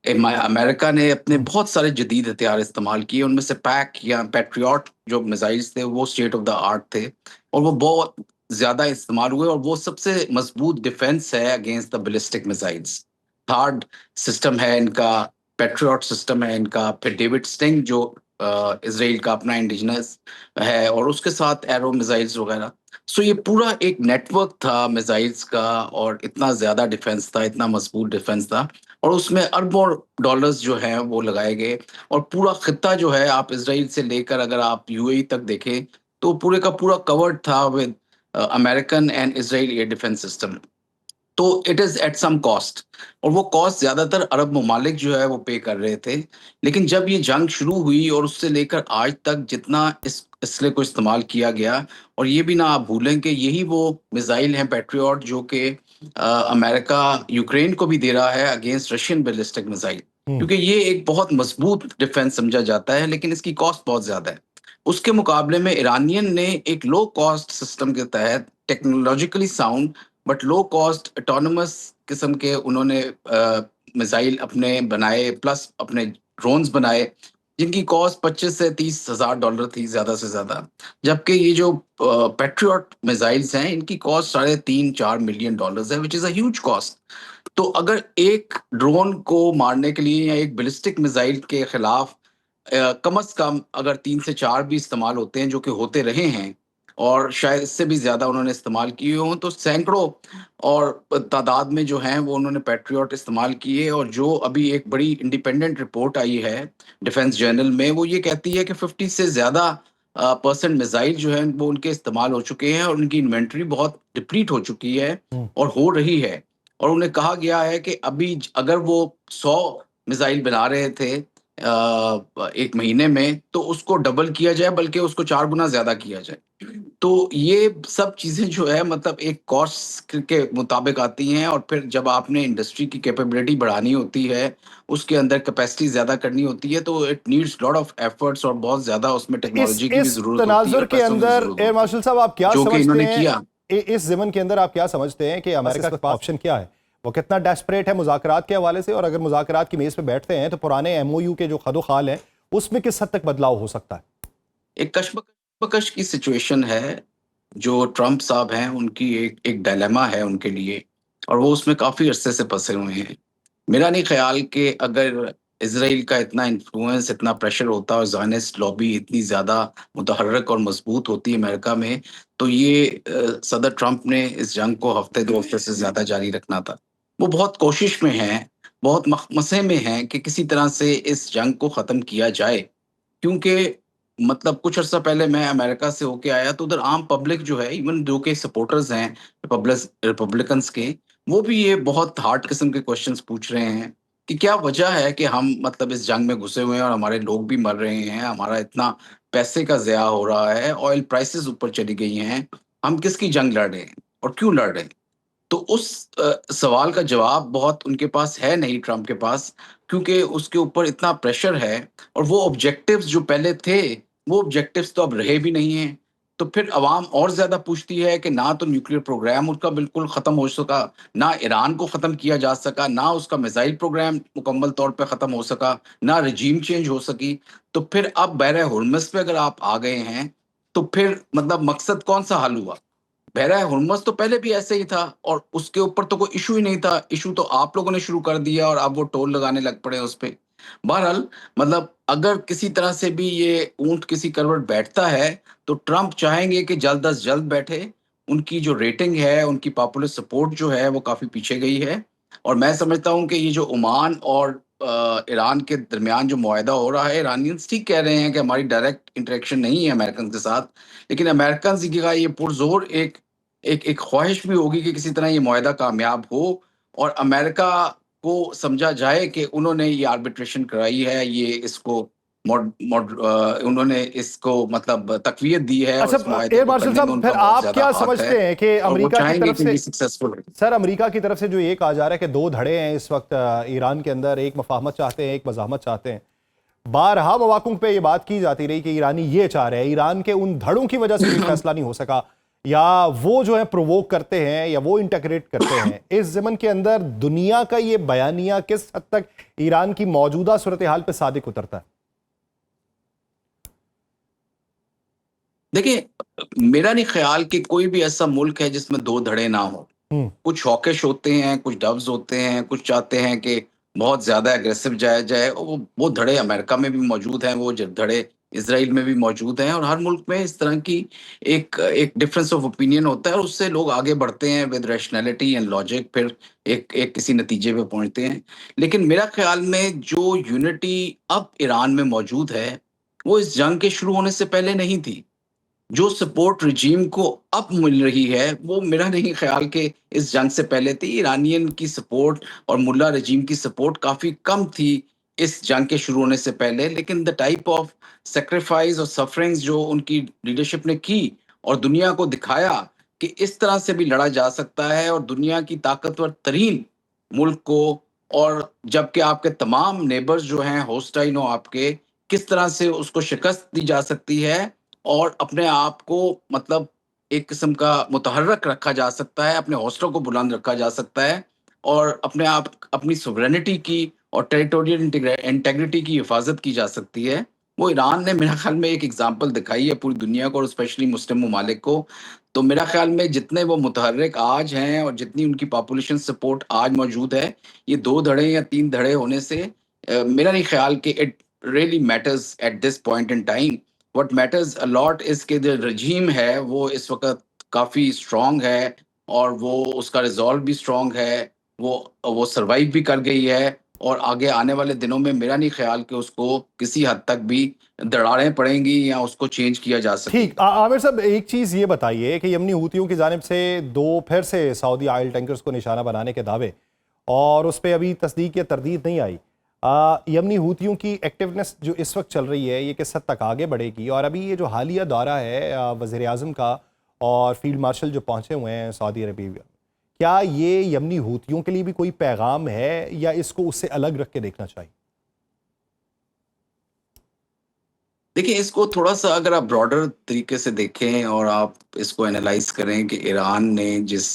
Speaker 3: अमेरिका ने अपने बहुत सारे जदीद हथियार इस्तेमाल किए, उनमें से पैक या पैट्रियट जो मिसाइल्स थे वो स्टेट ऑफ द आर्ट थे, और वो बहुत ज्यादा इस्तेमाल हुए, और वो सबसे मजबूत डिफेंस है against the ballistic missiles. Third system है इनका, पैट्रियट सिस्टम है इनका, फिर डेविड स्टिंग जो इसराइल का अपना इंडिजिनस है, और उसके साथ एरो मिसाइल्स वगैरह। सो ये पूरा एक नेटवर्क था मिसाइल्स का, और इतना ज्यादा डिफेंस था, इतना मजबूत डिफेंस था, और उसमें अरबों डॉलर्स जो हैं वो लगाए गए। और पूरा खित्ता जो है, आप इसराइल से लेकर अगर आप यूएई तक देखें, तो पूरे का पूरा कवर्ड था with American and Israel air defence system. तो it is at some cost, और वो कॉस्ट ज्यादातर अरब ममालिक जो है वो पे कर रहे थे। लेकिन जब ये जंग शुरू हुई और उससे लेकर आज तक जितना इस इसले को इस्तेमाल किया गया, और ये भी ना आप भूलें कि यही वो मिसाइल हैं पैट्रियट जो कि अमेरिका यूक्रेन को भी दे रहा है अगेंस्ट रशियन बैलिस्टिक मिसाइल, क्योंकि ये एक बहुत मजबूत डिफेंस समझा जाता है, लेकिन इसकी कॉस्ट बहुत ज्यादा है। उसके मुकाबले में ईरानियन ने एक लो कॉस्ट सिस्टम के तहत, technologically sound but low cost autonomous किस्म के उन्होंने मिसाइल अपने बनाए, प्लस अपने ड्रोन्स बनाए, जिनकी कॉस्ट 25 से 30 हज़ार डॉलर थी ज्यादा से ज्यादा। जबकि ये जो पैट्रियट मिसाइल्स हैं, इनकी कॉस्ट 3.5-4 मिलियन डॉलर्स है, which is a huge cost. तो अगर एक ड्रोन को मारने के लिए या एक बैलिस्टिक मिसाइल के खिलाफ कम से कम अगर 3 से 4 भी इस्तेमाल होते हैं, जो कि होते रहे हैं, और शायद इससे भी ज्यादा उन्होंने इस्तेमाल किए हों, तो सैकड़ों और तादाद में जो हैं वो उन्होंने पैट्रियट इस्तेमाल किए। और जो अभी एक बड़ी इंडिपेंडेंट रिपोर्ट आई है डिफेंस जर्नल में, वो ये कहती है कि 50 से ज्यादा परसेंट मिसाइल जो हैं वो उनके इस्तेमाल हो चुके हैं, और उनकी इन्वेंट्री बहुत डिप्लीट हो चुकी है और हो रही है। और उन्हें कहा गया है कि अभी अगर वो 100 मिसाइल बना रहे थे एक महीने में, तो उसको डबल किया जाए, बल्कि उसको 4 गुना ज्यादा किया जाए। तो ये सब चीजें जो है मतलब एक कॉस्ट के मुताबिक आती हैं, और फिर जब आपने इंडस्ट्री की कैपेबिलिटी बढ़ानी होती है, उसके अंदर कैपेसिटी ज्यादा करनी होती है, तो it needs lot of efforts, और बहुत ज्यादा उसमें
Speaker 1: इस
Speaker 3: टेक्नोलॉजी की भी
Speaker 1: इस
Speaker 3: जरूरत होती है,
Speaker 1: तनाजुर
Speaker 3: और
Speaker 1: के
Speaker 3: पैसों की
Speaker 1: अंदर
Speaker 3: जरूरत
Speaker 1: एयर
Speaker 3: होती
Speaker 1: मार्शल साहब आप क्या
Speaker 3: है, जो कि
Speaker 1: समझते
Speaker 3: इन्होंने
Speaker 1: हैं?
Speaker 3: किया।
Speaker 1: इस ज़मन के अंदर आप क्या समझते हैं कि अमेरिका के पास ऑप्शन क्या है? वो कितना डेस्परेट है मुज़ाकरात के हवाले से, और अगर मुज़ाकरात की मेज़ पे बैठते हैं तो पुराने एमओयू के जो खदोखाल हैं उसमें किस हद तक बदलाव हो सकता है?
Speaker 3: एक कशमकश की सिचुएशन है। जो ट्रम्प साहब हैं, उनकी एक एक डायलेमा है उनके लिए, और वो उसमें काफी अरसे से फंसे हुए हैं। मेरा नहीं ख्याल कि अगर इसराइल का इतना इन्फ्लुएंस, इतना प्रेशर होता और ज़ायनिस्ट लॉबी इतनी ज़्यादा मुतहर्रिक और मजबूत होती अमेरिका में, तो ये सदर ट्रंप ने इस जंग को हफ्ते 2 हफ्ते से ज़्यादा जारी रखना था। वो बहुत कोशिश में हैं, बहुत मसे में हैं कि किसी तरह से इस जंग को ख़त्म किया जाए, क्योंकि मतलब कुछ अर्सा पहले मैं अमेरिका से होके आया, तो उधर आम पब्लिक जो है, इवन जो के सपोर्टर्स हैं रिपब्लिकन्स के, वो भी ये बहुत हार्ड किस्म के क्वेश्चंस पूछ रहे हैं कि क्या वजह है कि हम मतलब इस जंग में घुसे हुए हैं और हमारे लोग भी मर रहे हैं, हमारा इतना पैसे का ज़या हो रहा है, ऑयल प्राइसेस ऊपर चली गई हैं, हम किसकी जंग लड़ रहे हैं और क्यों लड़ रहे हैं? तो उस सवाल का जवाब बहुत उनके पास है नहीं, ट्रम्प के पास, क्योंकि उसके ऊपर इतना प्रेशर है, और वो ऑब्जेक्टिव्स जो पहले थे, वो ऑब्जेक्टिव्स तो अब रहे भी नहीं हैं। तो फिर अवाम और ज़्यादा पूछती है कि ना तो न्यूक्लियर प्रोग्राम उसका बिल्कुल ख़त्म हो सका, ना ईरान को ख़त्म किया जा सका, ना उसका मिसाइल प्रोग्राम मुकम्मल तौर पे ख़त्म हो सका, ना रिजीम चेंज हो सकी। तो फिर अब बहर हुर्मुज़ पे अगर आप आ गए हैं, तो फिर मतलब मकसद कौन-सा हल हुआ? बहरा हुर्मुज़ तो पहले भी ऐसे ही था, और उसके ऊपर तो कोई इशू ही नहीं था। इशू तो आप लोगों ने शुरू कर दिया, और अब वो टोल लगाने लग पड़े उस पे। बहरहाल मतलब अगर किसी तरह से भी ये ऊंट किसी करवट बैठता है, तो ट्रंप चाहेंगे कि जल्द अज जल्द बैठे। उनकी जो रेटिंग है, उनकी पॉपुलर सपोर्ट जो है, वो काफी पीछे गई है। और मैं समझता हूँ कि ये जो ओमान और ईरान के दरमियान जो मुआहदा हो रहा है, ईरानियंस ठीक कह रहे हैं कि हमारी डायरेक्ट इंटरेक्शन नहीं है अमेरिकन के साथ, लेकिन अमेरिकन का ये पुरजोर एक एक एक ख्वाहिश भी होगी कि किसी तरह ये मुआहदा कामयाब हो, और अमेरिका को समझा जाए कि उन्होंने ये आर्बिट्रेशन कराई है, ये इसको उन्होंने इसको मतलब तकवीत दी है और
Speaker 1: अच्छा,
Speaker 3: इस मुआहदे
Speaker 1: एयर
Speaker 3: को
Speaker 1: मार्शल
Speaker 3: करने में
Speaker 1: साहब,
Speaker 3: उनका
Speaker 1: फिर
Speaker 3: बहुत
Speaker 1: आप
Speaker 3: ज्यादा
Speaker 1: क्या
Speaker 3: हाथ
Speaker 1: समझते हैं कि
Speaker 3: और वो
Speaker 1: अमेरिका की
Speaker 3: चाहेंगे
Speaker 1: तरफ
Speaker 3: कि
Speaker 1: से,
Speaker 3: भी सक्सेसफुल है।
Speaker 1: सर अमेरिका की तरफ से जो ये कहा जा रहा है कि दो धड़े हैं इस वक्त ईरान के अंदर, एक मफाहमत चाहते हैं, एक मज़ाहमत चाहते हैं। बारहा मवाक़िफ़ पे ये बात की जाती रही कि ईरानी ये चाह रहे हैं, ईरान के उन धड़ों की वजह से कोई फैसला नहीं हो सका, या वो जो है प्रोवोक करते हैं या वो इंटीग्रेट करते हैं। इस ज़मन के अंदर दुनिया का ये बयानिया किस हद तक ईरान की मौजूदा सूरत हाल पे सादिक उतरता है?
Speaker 3: देखिए, मेरा नहीं ख्याल कि कोई भी ऐसा मुल्क है जिसमें दो धड़े ना हो।
Speaker 1: हम्म।
Speaker 3: कुछ हॉकिश होते हैं, कुछ डव्स होते हैं, कुछ चाहते हैं कि बहुत ज़्यादा एग्रेसिव जाया जाए और वो धड़े अमेरिका में भी मौजूद हैं, वो धड़े इज़राइल में भी मौजूद हैं और हर मुल्क में इस तरह की एक एक डिफरेंस ऑफ ओपिनियन होता है और उससे लोग आगे बढ़ते हैं विद रैशनैलिटी एंड लॉजिक, फिर एक एक किसी नतीजे पे पहुँचते हैं। लेकिन मेरा ख़्याल में जो यूनिटी अब ईरान में मौजूद है, वो इस जंग के शुरू होने से पहले नहीं थी। जो सपोर्ट रिजीम को अब मिल रही है, वो मेरा नहीं ख़्याल कि इस जंग से पहले थी। ईरानियन की सपोर्ट और मुल्ला रिजीम की सपोर्ट काफ़ी कम थी इस जंग के शुरू होने से पहले, लेकिन द टाइप ऑफ सैक्रिफाइस और सफरिंग्स जो उनकी लीडरशिप ने की और दुनिया को दिखाया कि इस तरह से भी लड़ा जा सकता है और दुनिया की ताकतवर तरीन मुल्क को, और जबकि आपके तमाम नेबर्स जो हैं होस्टाइन हो आपके, किस तरह से उसको शिकस्त दी जा सकती है और अपने आप को मतलब एक किस्म का मुतहर्रक रखा जा सकता है, अपने हौसलों को बुलंद रखा जा सकता है और अपने आप अपनी सोवरेनिटी की और टेरिटोरियल इंटेग्रिटी की हिफाजत की जा सकती है। वो ईरान ने मेरा ख्याल में एक एग्ज़ाम्पल दिखाई है पूरी दुनिया को और स्पेशली मुस्लिम ममालिक को। तो मेरा ख्याल में जितने वो मुतहर्रिक आज हैं और जितनी उनकी पॉपुलेशन सपोर्ट आज मौजूद है, ये 2 धड़े या 3 धड़े होने से मेरा नहीं ख्याल कि it really matters at this point in time. What matters a lot is कि जो रजीम है वो इस वक़्त काफ़ी स्ट्रॉन्ग है और वो उसका रिज़ॉल्व भी स्ट्रॉन्ग है। वो सर्वाइव भी कर गई है और आगे आने वाले दिनों में मेरा नहीं ख्याल कि उसको किसी हद तक भी दरारें पड़ेंगी या उसको चेंज किया जा
Speaker 1: ठीक,
Speaker 3: सकेगा।
Speaker 1: आमिर साहब, एक चीज़ ये बताइए कि यमनी हूतियों की जानिब से दो फिर से सऊदी ऑयल टैंकर्स को निशाना बनाने के दावे, और उस पे अभी तस्दीक या तरदीद नहीं आई। यमनी हूतियों की एक्टिवनेस जो इस वक्त चल रही है, ये किस हद तक आगे बढ़ेगी? और अभी ये जो हालिया दौरा है वज़ीर आज़म का और फील्ड मार्शल जो पहुंचे हुए हैं सऊदी अरबिया, क्या ये यमनी हूतियों के लिए भी कोई पैगाम है या इसको उससे अलग रख के देखना चाहिए?
Speaker 3: देखिए, इसको थोड़ा-सा अगर आप ब्रॉडर तरीके से देखें और आप इसको एनालाइज़ करें कि ईरान ने जिस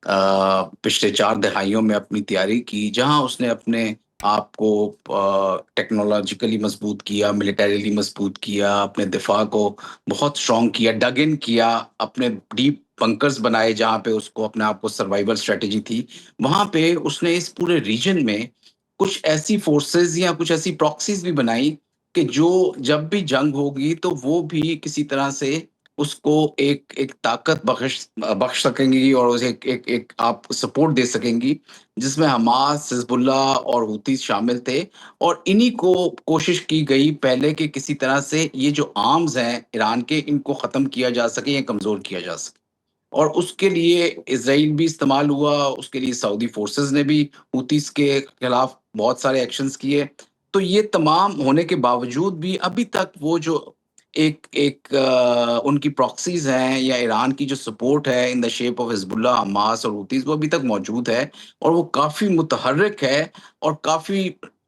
Speaker 3: पिछले 4 दहाइयों में अपनी तैयारी की, जहाँ उसने अपने आप को टेक्नोलॉजिकली मज़बूत किया, मिलिटरीली मज़बूत किया, अपने दिफ़ा को बहुत स्ट्रॉन्ग किया, डग इन किया, अपने डीप बंकर्स बनाए जहाँ पे उसको अपने आप को सर्वाइवल स्ट्रैटेजी थी। वहाँ पे उसने इस पूरे रीजन में कुछ ऐसी फ़ोर्सेज़ या कुछ ऐसी प्रॉक्सीज़ भी बनाई कि जो जब भी जंग होगी तो वो भी किसी तरह से उसको एक एक ताकत बख्श सकेंगी और उसे एक एक एक आप सपोर्ट दे सकेंगी, जिसमें हमास, हिज़्बुल्लाह और हूती शामिल थे और इन्हीं को कोशिश की गई पहले कि किसी तरह से ये जो आर्म्स हैं ईरान के, इनको ख़त्म किया जा सके या कमज़ोर किया जा सके। और उसके लिए इज़राइल भी इस्तेमाल हुआ, उसके लिए सऊदी फ़ोर्सेस ने भी हूतीस के खिलाफ बहुत सारे एक्शंस किए। तो ये तमाम होने के बावजूद भी अभी तक वो जो एक एक उनकी प्रॉक्सीज़ हैं या ईरान की जो सपोर्ट है in the shape of Hezbollah, Hamas और हूतीस, वो अभी तक मौजूद है और वो काफ़ी मुतहर्रिक है और काफ़ी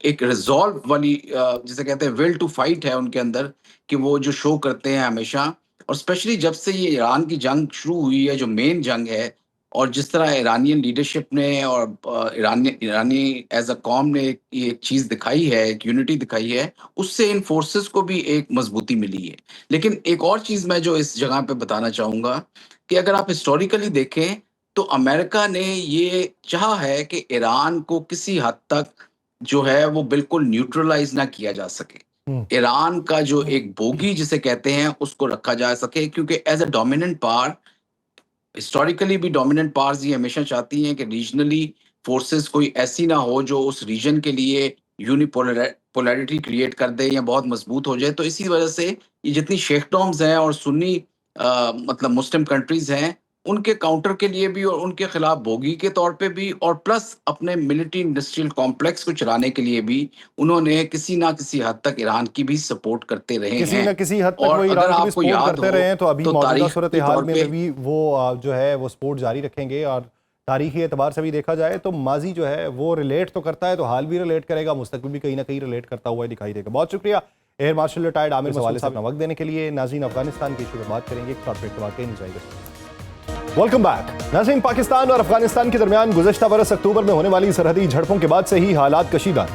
Speaker 3: एक रिज़ॉल्व वाली जिसे कहते हैं विल टू फाइट है उनके अंदर, कि वो जो शो करते हैं हमेशा। और स्पेशली जब से ये ईरान की जंग शुरू हुई है, जो मेन जंग है, और जिस तरह ईरानियन लीडरशिप ने और ईरानी एज़ अ कौम ने ये एक चीज़ दिखाई है, एक यूनिटी दिखाई है, उससे इन फोर्सेस को भी एक मजबूती मिली है। लेकिन एक और चीज़ मैं जो इस जगह पे बताना चाहूँगा कि अगर आप हिस्टोरिकली देखें, तो अमेरिका ने ये चाहा है कि ईरान को किसी हद तक जो है वो बिल्कुल न्यूट्रलाइज़ ना किया जा सके।
Speaker 1: हम्म।
Speaker 3: ईरान का जो एक बोगी जिसे कहते हैं उसको रखा जा सके, क्योंकि as a dominant power, historically भी डोमिनेंट पावर्स ये हमेशा चाहती हैं कि रीजनली फोर्सेस कोई ऐसी ना हो जो उस रीजन के लिए यूनिपोलैरिटी क्रिएट कर दे या बहुत मजबूत हो जाए। तो इसी वजह से ये जितनी शेखडोम्स हैं और सुन्नी मतलब मुस्लिम कंट्रीज हैं, उनके काउंटर के लिए भी और उनके खिलाफ भोगी के तौर पे भी, और प्लस अपने मिलिट्री इंडस्ट्रियल कॉम्प्लेक्स को चलाने के लिए भी उन्होंने किसी ना किसी हद तक ईरान की भी सपोर्ट करते रहे
Speaker 1: किसी
Speaker 3: हैं।
Speaker 1: न किसी हद तक वो
Speaker 3: और अगर
Speaker 1: ईरान की भी
Speaker 3: आपको
Speaker 1: सपोर्ट
Speaker 3: याद
Speaker 1: करते
Speaker 3: हो
Speaker 1: रहे हैं, तो अभी
Speaker 3: तो
Speaker 1: मौजूदा
Speaker 3: तारीख
Speaker 1: सूरत
Speaker 3: के
Speaker 1: हाल
Speaker 3: तौर
Speaker 1: में
Speaker 3: पे
Speaker 1: भी वो जो है वो सपोर्ट जारी रखेंगे। और तारीखी एतबार से भी देखा जाए तो माजी जो है वो रिलेट तो करता है, तो हाल भी रिलेट करेगा, मुस्तकबिल भी कहीं ना कहीं रिलेट करता हुआ दिखाई देगा। बहुत शुक्रिया air marshal retired Aamir Masood साहब अपना वक्त देने के लिए। नाज़रीन, अफगानिस्तान के इशू पर बात करेंगे, एक शॉर्ट ब्रेक के बाद कहीं नहीं जाएगा। Welcome back. नाज़रीन, पाकिस्तान और अफगानिस्तान के दरमियान गुज़श्ता बरस अक्टूबर में होने वाली सरहदी झड़पों के बाद से ही हालात कशीदा,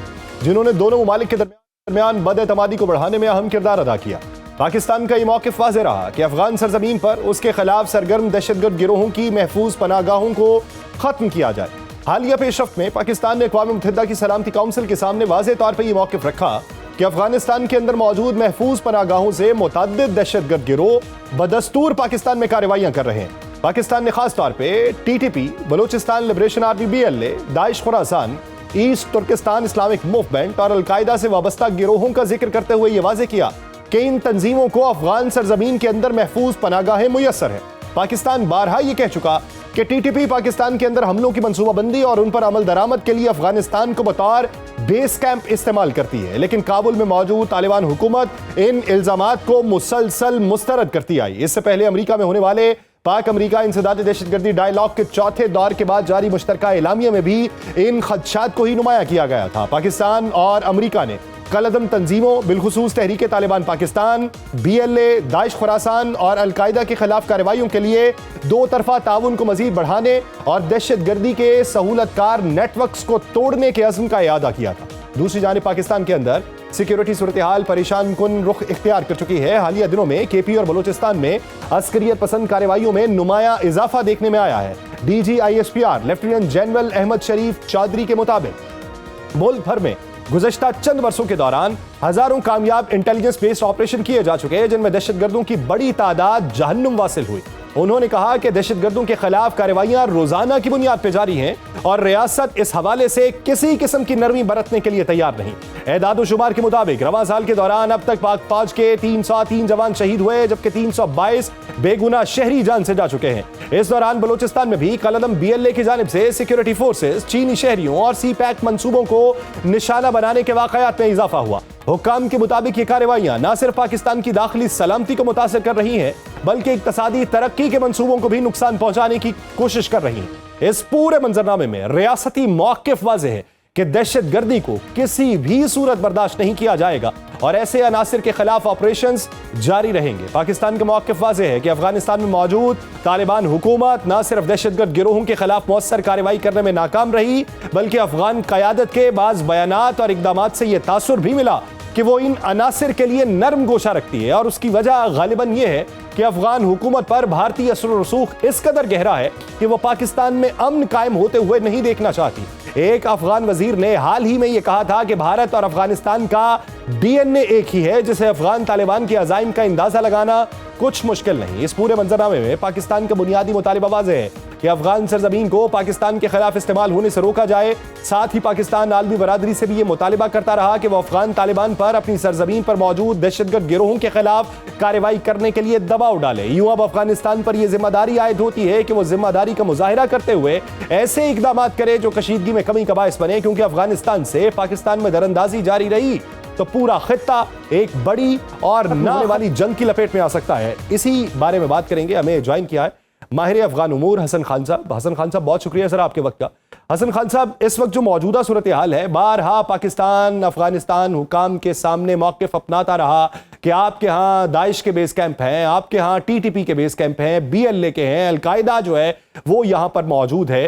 Speaker 1: जिन्होंने दोनों ममालिक के दरमियान बद-एतमादी को बढ़ाने में अहम किरदार अदा किया। पाकिस्तान का ये मौक़िफ़ वाज़ेह रहा कि अफगान सरजमीन पर उसके खिलाफ सरगर्म दहशतगर्द गिरोहों की महफूज पनाहगाहों को ख़त्म किया जाए। हालिया पेशरफ्त में पाकिस्तान ने अक़वाम मुत्तहिदा की सलामती काउंसिल के सामने वाज़ेह तौर पर यह मौक़िफ़ रखा कि अफगानिस्तान के अंदर मौजूद महफूज पनाहगाहों से मुतअद्दिद दहशतगर्द गिरोह बदस्तूर पाकिस्तान में कार्रवाइयां कर रहे हैं। पाकिस्तान ने खास तौर पर TTP, Balochistan liberation army BLA, Daesh Khorasan, east Turkistan Islamic movement और अलकायदा से वाबस्ता गिरोहों का जिक्र करते हुए यह वाज़ेह किया कि इन तंजीमों को अफगान सरजमीन के अंदर महफूज पनाहगाहें मुयस्सर हैं। पाकिस्तान बारहा ये कह चुका कि TTP पाकिस्तान के अंदर हमलों की मंसूबाबंदी और उन पर अमल दरामद के लिए अफगानिस्तान को बतौर बेस कैंप इस्तेमाल करती है, लेकिन काबुल में मौजूद तालिबान हुकूमत इन इल्जामात को मुसलसल मुस्तरद करती आई। इससे पहले अमेरिका में होने वाले पाक अमेरिका इंसदाद दहशतगर्दी डायलॉग के चौथे दौर के बाद जारी मुश्तरका एलामिया में भी इन खदशात को ही नुमाया किया गया था। पाकिस्तान और अमेरिका ने कलअदम तंजीमों, बिलखुसूस तहरीक तालिबान पाकिस्तान, BLA, दाइश खुरासान और अलकायदा के खिलाफ कार्रवाइयों के लिए दो तरफा ताउन को मजीद बढ़ाने और दहशतगर्दी के सहूलतकार नेटवर्क्स को तोड़ने के अज़्म का इयादा किया था। दूसरी जानिब पाकिस्तान के अंदर सिक्योरिटी सूरत हाल परेशान कुन रुख इख्तियार कर चुकी है। हालिया दिनों में KP और बलोचिस्तान में अस्करियत पसंद कार्रवाइयों में नुमाया इजाफा देखने में आया है। DG ISPR lieutenant general Ahmed Sharif Chaudhry के मुताबिक मुल्क भर में गुज़श्ता चंद वर्षों के दौरान हजारों कामयाब इंटेलिजेंस बेस्ड ऑपरेशन किए जा चुके हैं, जिनमें दहशतगर्दों की बड़ी तादाद जहन्नुम वासिल हुई। उन्होंने कहा कि दहशतगर्दों के खिलाफ कार्रवाइयां रोजाना की बुनियाद पर जारी हैं और रियासत इस हवाले से किसी किस्म की नरमी बरतने के लिए तैयार नहीं। एदाद शुमार के मुताबिक रवां साल के दौरान अब तक पाक फौज के 303 जवान शहीद हुए, जबकि 322 बेगुनाह शहरी जान से जा चुके हैं। इस दौरान बलोचिस्तान में भी कलअदम BLA की जानिब से सिक्योरिटी फोर्सेस चीनी शहरियों और CPAC मंसूबों को निशाना बनाने के वाकयात में इजाफा हुआ। हुक्काम के मुताबिक ये कार्रवाइयां न सिर्फ पाकिस्तान की दाखिली सलामती को मुतासर कर रही हैं, बल्कि इक्तसादी तरक्की के मंसूबों को भी नुकसान पहुंचाने की कोशिश कर रही हैं। इस पूरे मंजरनामे में रियासती मौक़िफ़ वाज़ेह है कि दहशतगर्दी को किसी भी सूरत बर्दाश्त नहीं किया जाएगा और ऐसे अनासिर के खिलाफ ऑपरेशंस जारी रहेंगे। पाकिस्तान का मौक़िफ़ वाज़ेह है कि अफगानिस्तान में मौजूद तालिबान हुकूमत न सिर्फ दहशतगर्द गिरोहों के खिलाफ मौसर कार्रवाई करने में नाकाम रही, बल्कि अफगान क़यादत के बाज़ बयानात और इक़दामात से यह तासुर भी मिला कि वो इन अनासिर के लिए नर्म गोशा रखती है। और उसकी वजह गालिबन यह है कि अफगान हुकूमत पर भारतीय असर और रसूख इस कदर गहरा है कि वो पाकिस्तान में अमन कायम होते हुए नहीं देखना चाहती। एक अफगान वजीर ने हाल ही में यह कहा था कि भारत और अफगानिस्तान का DNA एक ही है, जिसे अफगान तालिबान के अज़ाइम का अंदाजा लगाना कुछ मुश्किल नहीं। इस पूरे मंजरनामे में पाकिस्तान का बुनियादी मुतालिबा वाज़ेह है कि अफगान सरजमीन को पाकिस्तान के खिलाफ इस्तेमाल होने से रोका जाए। साथ ही पाकिस्तान आलमी बरादरी से भी ये मुतालिबा करता रहा कि वह अफगान तालिबान पर अपनी सरजमीन पर मौजूद दहशतगर्द गिरोहों के खिलाफ कार्रवाई करने के लिए दबाव डाले। यूं अब अफगानिस्तान पर यह जिम्मेदारी आयद होती है कि वह जिम्मेदारी का मुजाहिरा करते हुए ऐसे इकदाम करे जो कशीदगी में कमी का बायस बने, क्योंकि अफगानिस्तान से पाकिस्तान में दरअंदाजी जारी रही तो पूरा खित्ता एक बड़ी और न होने वाली जंग की लपेट में आ सकता है। इसी बारे में बात करेंगे। हमें ज्वाइन किया है माहिर अफगान उमूर हसन खान साहब। हसन खान साहब, बहुत शुक्रिया सर आपके वक्त का। हसन खान साहब, इस वक्त जो मौजूदा सूरत हाल है, बारहा पाकिस्तान अफगानिस्तान हुकाम के सामने मौक़िफ़ अपनाता रहा कि आपके यहाँ दाइश के बेस कैंप हैं, आपके यहाँ TTP के बेस कैंप हैं, BLA के हैं, अलकायदा जो है वो यहाँ पर मौजूद है,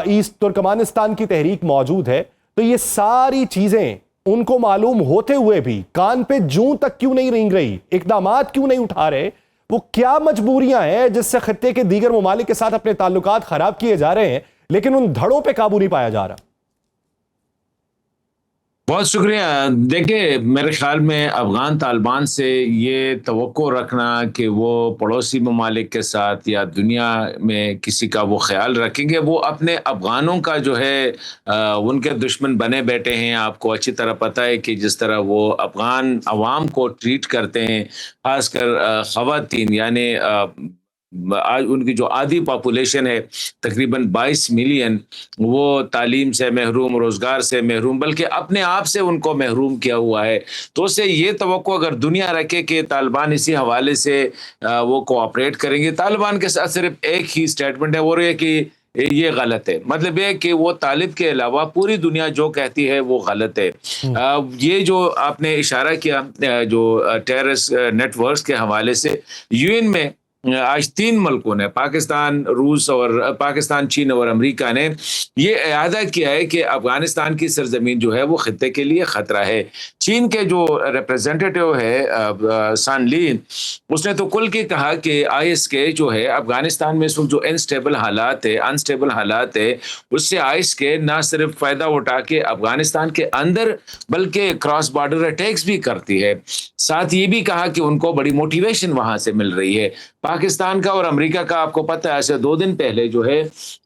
Speaker 1: ईस्ट तुर्कमानिस्तान की तहरीक मौजूद है। तो ये सारी चीज़ें उनको मालूम होते हुए भी कान पे जूं तक क्यों नहीं रेंग रही, इकदामात क्यों नहीं उठा रहे? वो क्या मजबूरियां हैं जिससे खत्ते के दीगर ममालिक के साथ अपने ताल्लुकात खराब किए जा रहे हैं, लेकिन उन धड़ों पे काबू नहीं पाया जा रहा?
Speaker 4: बहुत शुक्रिया। देखिए, मेरे ख्याल में अफ़गान तालिबान से ये तवक्को रखना कि वो पड़ोसी ममालिक के साथ या दुनिया में किसी का वो ख्याल रखेंगे, वो अपने अफ़गानों का जो है उनके दुश्मन बने बैठे हैं। आपको अच्छी तरह पता है कि जिस तरह वो अफ़गान अवाम को ट्रीट करते हैं, ख़ासकर ख़वातीन, यानी आज उनकी जो आधी पॉपुलेशन है तकरीबन 22 मिलियन, वो तालीम से महरूम, रोजगार से महरूम, बल्कि अपने आप से उनको महरूम किया हुआ है। तो उससे ये तवक्को अगर दुनिया रखे कि तालिबान इसी हवाले से वो कोऑपरेट करेंगे, तालिबान के साथ सिर्फ एक ही स्टेटमेंट है, वो ये कि ये गलत है। मतलब ये कि वो तालिब के अलावा पूरी दुनिया जो कहती है वो गलत है। ये जो आपने इशारा किया जो टेररिस्ट नेटवर्क्स के हवाले से, यूएन में आज 3 मुल्कों ने, पाकिस्तान, रूस और पाकिस्तान, चीन और अमेरिका ने ये इरादा किया है कि अफगानिस्तान की सरजमीन जो है वो खत्ते के लिए खतरा है। चीन के जो रिप्रेजेंटेटिव है सान ली, उसने तो कुल के कहा कि आईएस के जो है अफगानिस्तान में इस वक्त जो अनस्टेबल हालात है, उससे आईएस के ना सिर्फ फायदा उठा के अफगानिस्तान के अंदर बल्कि क्रॉस बॉर्डर अटैक्स भी करती है। साथ ये भी कहा कि उनको बड़ी मोटिवेशन वहां से मिल रही है। पाकिस्तान का और अमेरिका का आपको पता है, ऐसे 2 दिन पहले जो है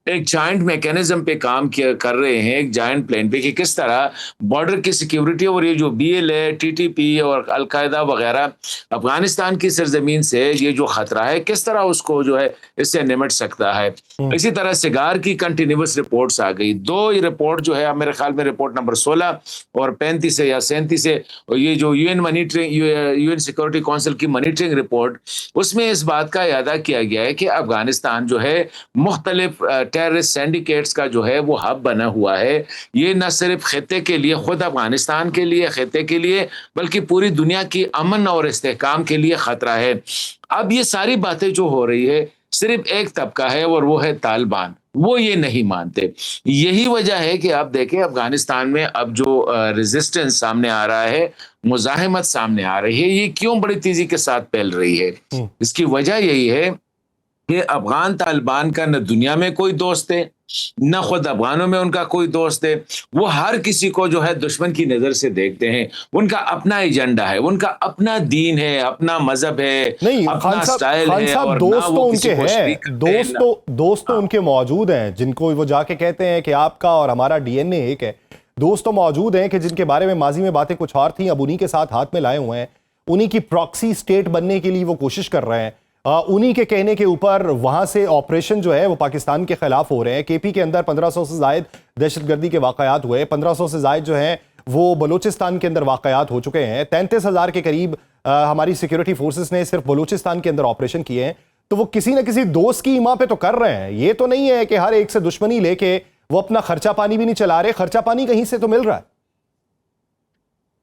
Speaker 4: एक जायंट मैकेनिज्म पे काम कर रहे हैं, एक जायंट प्लान पे, कि किस तरह बॉर्डर की सिक्योरिटी और ये जो बीएलए, टीटीपी और अलकायदा वगैरह अफगानिस्तान की सरजमीन से ये जो खतरा है, किस तरह उसको जो है इससे निमट सकता है। इसी तरह सिगार की कंटिन्यूस रिपोर्ट्स आ गई, 2 रिपोर्ट जो है मेरे ख्याल में रिपोर्ट नंबर 16 और 35 है या 37 है, और ये जो यूएन सिक्योरिटी काउंसिल की मॉनिटरिंग रिपोर्ट, उसमें इस बात का इरादा किया गया है कि अफगानिस्तान जो है मुख्तलिफ टेररिस्ट सिंडिकेट्स का जो है वो हब बना हुआ है। ये न सिर्फ खित्ते के लिए, खुद अफगानिस्तान के लिए, खित्ते के लिए, बल्कि पूरी दुनिया की अमन और इस्तेहकाम के लिए खतरा है। अब ये सारी बातें जो हो रही है, सिर्फ एक तबका है और वो है तालिबान, वो ये नहीं मानते। यही वजह है कि आप देखें अफगानिस्तान में अब जो रेजिस्टेंस सामने आ रहा है, मुजाहिमत सामने आ रही है, ये क्यों बड़ी तेजी के साथ फैल रही है? इसकी वजह यही है कि अफगान तालिबान का न दुनिया में कोई दोस्त है, न खुद अफगानों में उनका कोई दोस्त है। वो हर किसी को जो है दुश्मन की नजर से देखते हैं। उनका अपना एजेंडा है, उनका अपना दीन है, अपना मजहब है,
Speaker 1: नहीं,
Speaker 4: अपना स्टाइल है, और
Speaker 1: दोस्त तो उनके हैं, दोस्त तो
Speaker 4: हाँ।
Speaker 1: उनके मौजूद हैं, जिनको वो जाके कहते हैं कि आपका और हमारा डीएनए एक है। दोस्त तो मौजूद हैं कि जिनके बारे में माजी में बातें कुछ और थी, अब उन्हीं के साथ हाथ में लाए हुए हैं, उन्हीं की प्रॉक्सी स्टेट बनने के लिए वो कोशिश कर रहे हैं। उन्हीं के कहने के ऊपर वहां से ऑपरेशन जो है वो पाकिस्तान के खिलाफ हो रहे हैं। केपी के अंदर 1500 से जायद दहशतगर्दी के वाकयात हुए, 1500 से जायद जो है वो बलूचिस्तान के अंदर वाकयात हो चुके हैं। 33,000 के करीब हमारी सिक्योरिटी फोर्सेस ने सिर्फ बलूचिस्तान के अंदर ऑपरेशन किए हैं। तो वो किसी न किसी दोस्त की ईमा पे तो कर रहे हैं। ये तो नहीं है कि हर एक से दुश्मनी लेके वो अपना खर्चा पानी भी नहीं चला रहे, खर्चा पानी कहीं से तो मिल रहा है।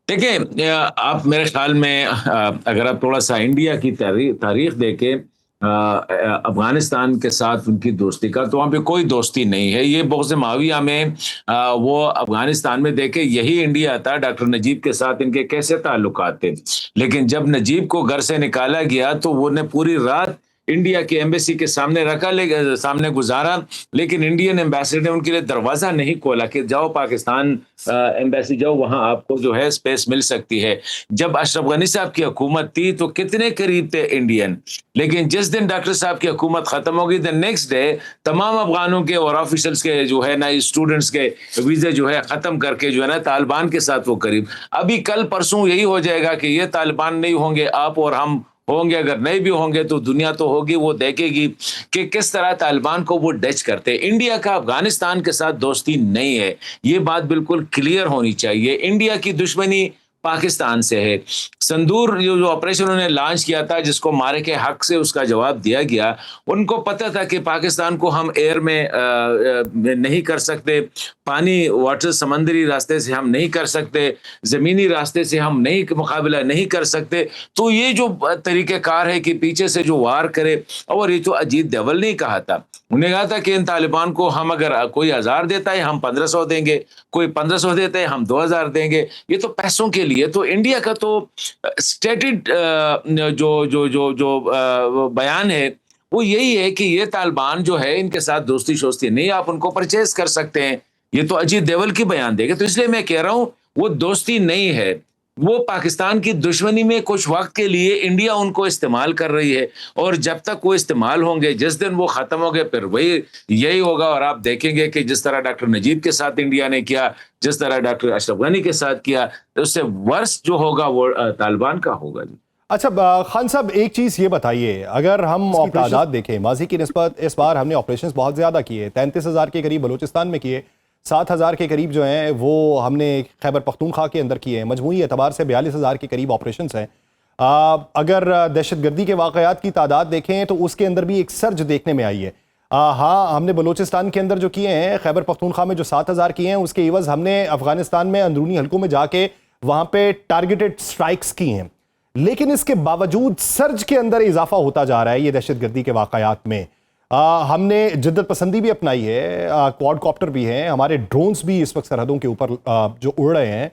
Speaker 4: देखिए, आप मेरे ख्याल में अगर आप थोड़ा सा इंडिया की तारीख देखें, अफगानिस्तान के साथ उनकी दोस्ती का, तो वहाँ पे कोई दोस्ती नहीं है। ये बहुत से माविया में वो अफगानिस्तान में देखे, यही इंडिया था, डॉक्टर नजीब के साथ इनके कैसे ताल्लुकात थे। लेकिन जब नजीब को घर से निकाला गया तो वो ने पूरी रात इंडिया के एम्बेसी के सामने सामने गुजारा, लेकिन इंडियन एम्बेसडर ने उनके लिए दरवाजा नहीं खोला कि जाओ पाकिस्तान एम्बेसी जाओ, वहां आपको जो है स्पेस मिल सकती है। जब अशरफ गनी साहब की हुकूमत थी तो कितने करीब थे इंडियन, लेकिन जिस दिन डॉक्टर साहब की हुकूमत खत्म हो गई, द नेक्स्ट डे तमाम अफगानों के और ऑफिशियल्स के जो है ना, स्टूडेंट्स के वीजे जो है खत्म करके जो है ना तालिबान के साथ वो करीब, अभी कल परसों यही हो जाएगा कि ये तालिबान नहीं होंगे, आप और हम होंगे। अगर नहीं भी होंगे तो दुनिया तो होगी, वो देखेगी कि किस तरह तालिबान को वो डच करते हैं। इंडिया का अफगानिस्तान के साथ दोस्ती नहीं है, ये बात बिल्कुल क्लियर होनी चाहिए। इंडिया की दुश्मनी पाकिस्तान से है। संदूर जो ऑपरेशन उन्होंने लॉन्च किया था, जिसको मारे के हक से उसका जवाब दिया गया, उनको पता था कि पाकिस्तान को हम एयर में नहीं कर सकते, पानी वाटर समंदरी रास्ते से हम नहीं कर सकते, जमीनी रास्ते से हम नहीं मुकाबला नहीं कर सकते। तो ये जो तरीक़ेकार है कि पीछे से जो वार करे, और ये तो अजीत डोवाल ने कहा था, उन्हें कहा था कि इन तालिबान को हम अगर कोई 1000 देता है हम 1500 देंगे, कोई 1500 देता है हम 2000 देंगे, ये तो पैसों के लिए। तो इंडिया का तो स्टेटेड जो बयान है वो यही है कि ये तालिबान जो है इनके साथ दोस्ती शोस्ती नहीं, आप उनको परचेज कर सकते हैं। ये तो अजीत डोवाल की बयान देगा। तो इसलिए मैं कह रहा हूं वो दोस्ती नहीं है, वो पाकिस्तान की दुश्मनी में कुछ वक्त के लिए इंडिया उनको इस्तेमाल कर रही है, और जब तक वो इस्तेमाल होंगे, जिस दिन वो खत्म हो गए, फिर वही यही होगा। और आप देखेंगे कि जिस तरह डॉक्टर नजीब के साथ इंडिया ने किया, जिस तरह डॉक्टर अशरफ गनी के साथ किया, तो उससे वर्ष जो होगा वो तालिबान का होगा जी।
Speaker 1: अच्छा खान साहब, एक चीज़ ये बताइए, अगर हम तादाद देखें माजी की निस्बत, इस बार हमने ऑपरेशंस बहुत ज़्यादा किए, 33,000 के करीब बलूचिस्तान में किए, 7,000 के करीब जो हैं वो हमने खैबर पख्तूनख्वा के अंदर किए हैं। मजमूई एतबार से 42,000 के करीब ऑपरेशंस हैं। अगर दहशतगर्दी के वाक़यात की तादाद देखें तो उसके अंदर भी एक सर्ज देखने में आई है। हाँ, हमने बलूचिस्तान के अंदर जो किए हैं, खैबर पख्तूनख्वा में जो 7,000 किए हैं, उसके एवज़ हमने अफगानिस्तान में अंदरूनी हलकों में जाके वहाँ पे टारगेटेड स्ट्राइक्स की हैं। लेकिन इसके बावजूद सर्ज के अंदर इजाफा होता जा रहा है ये दहशतगर्दी के वाक़यात में। हमने जिद्दत पसंदी भी अपनाई है, क्वाडकॉप्टर भी हैं, हमारे ड्रोन्स भी इस वक्त सरहदों के ऊपर जो उड़ रहे हैं।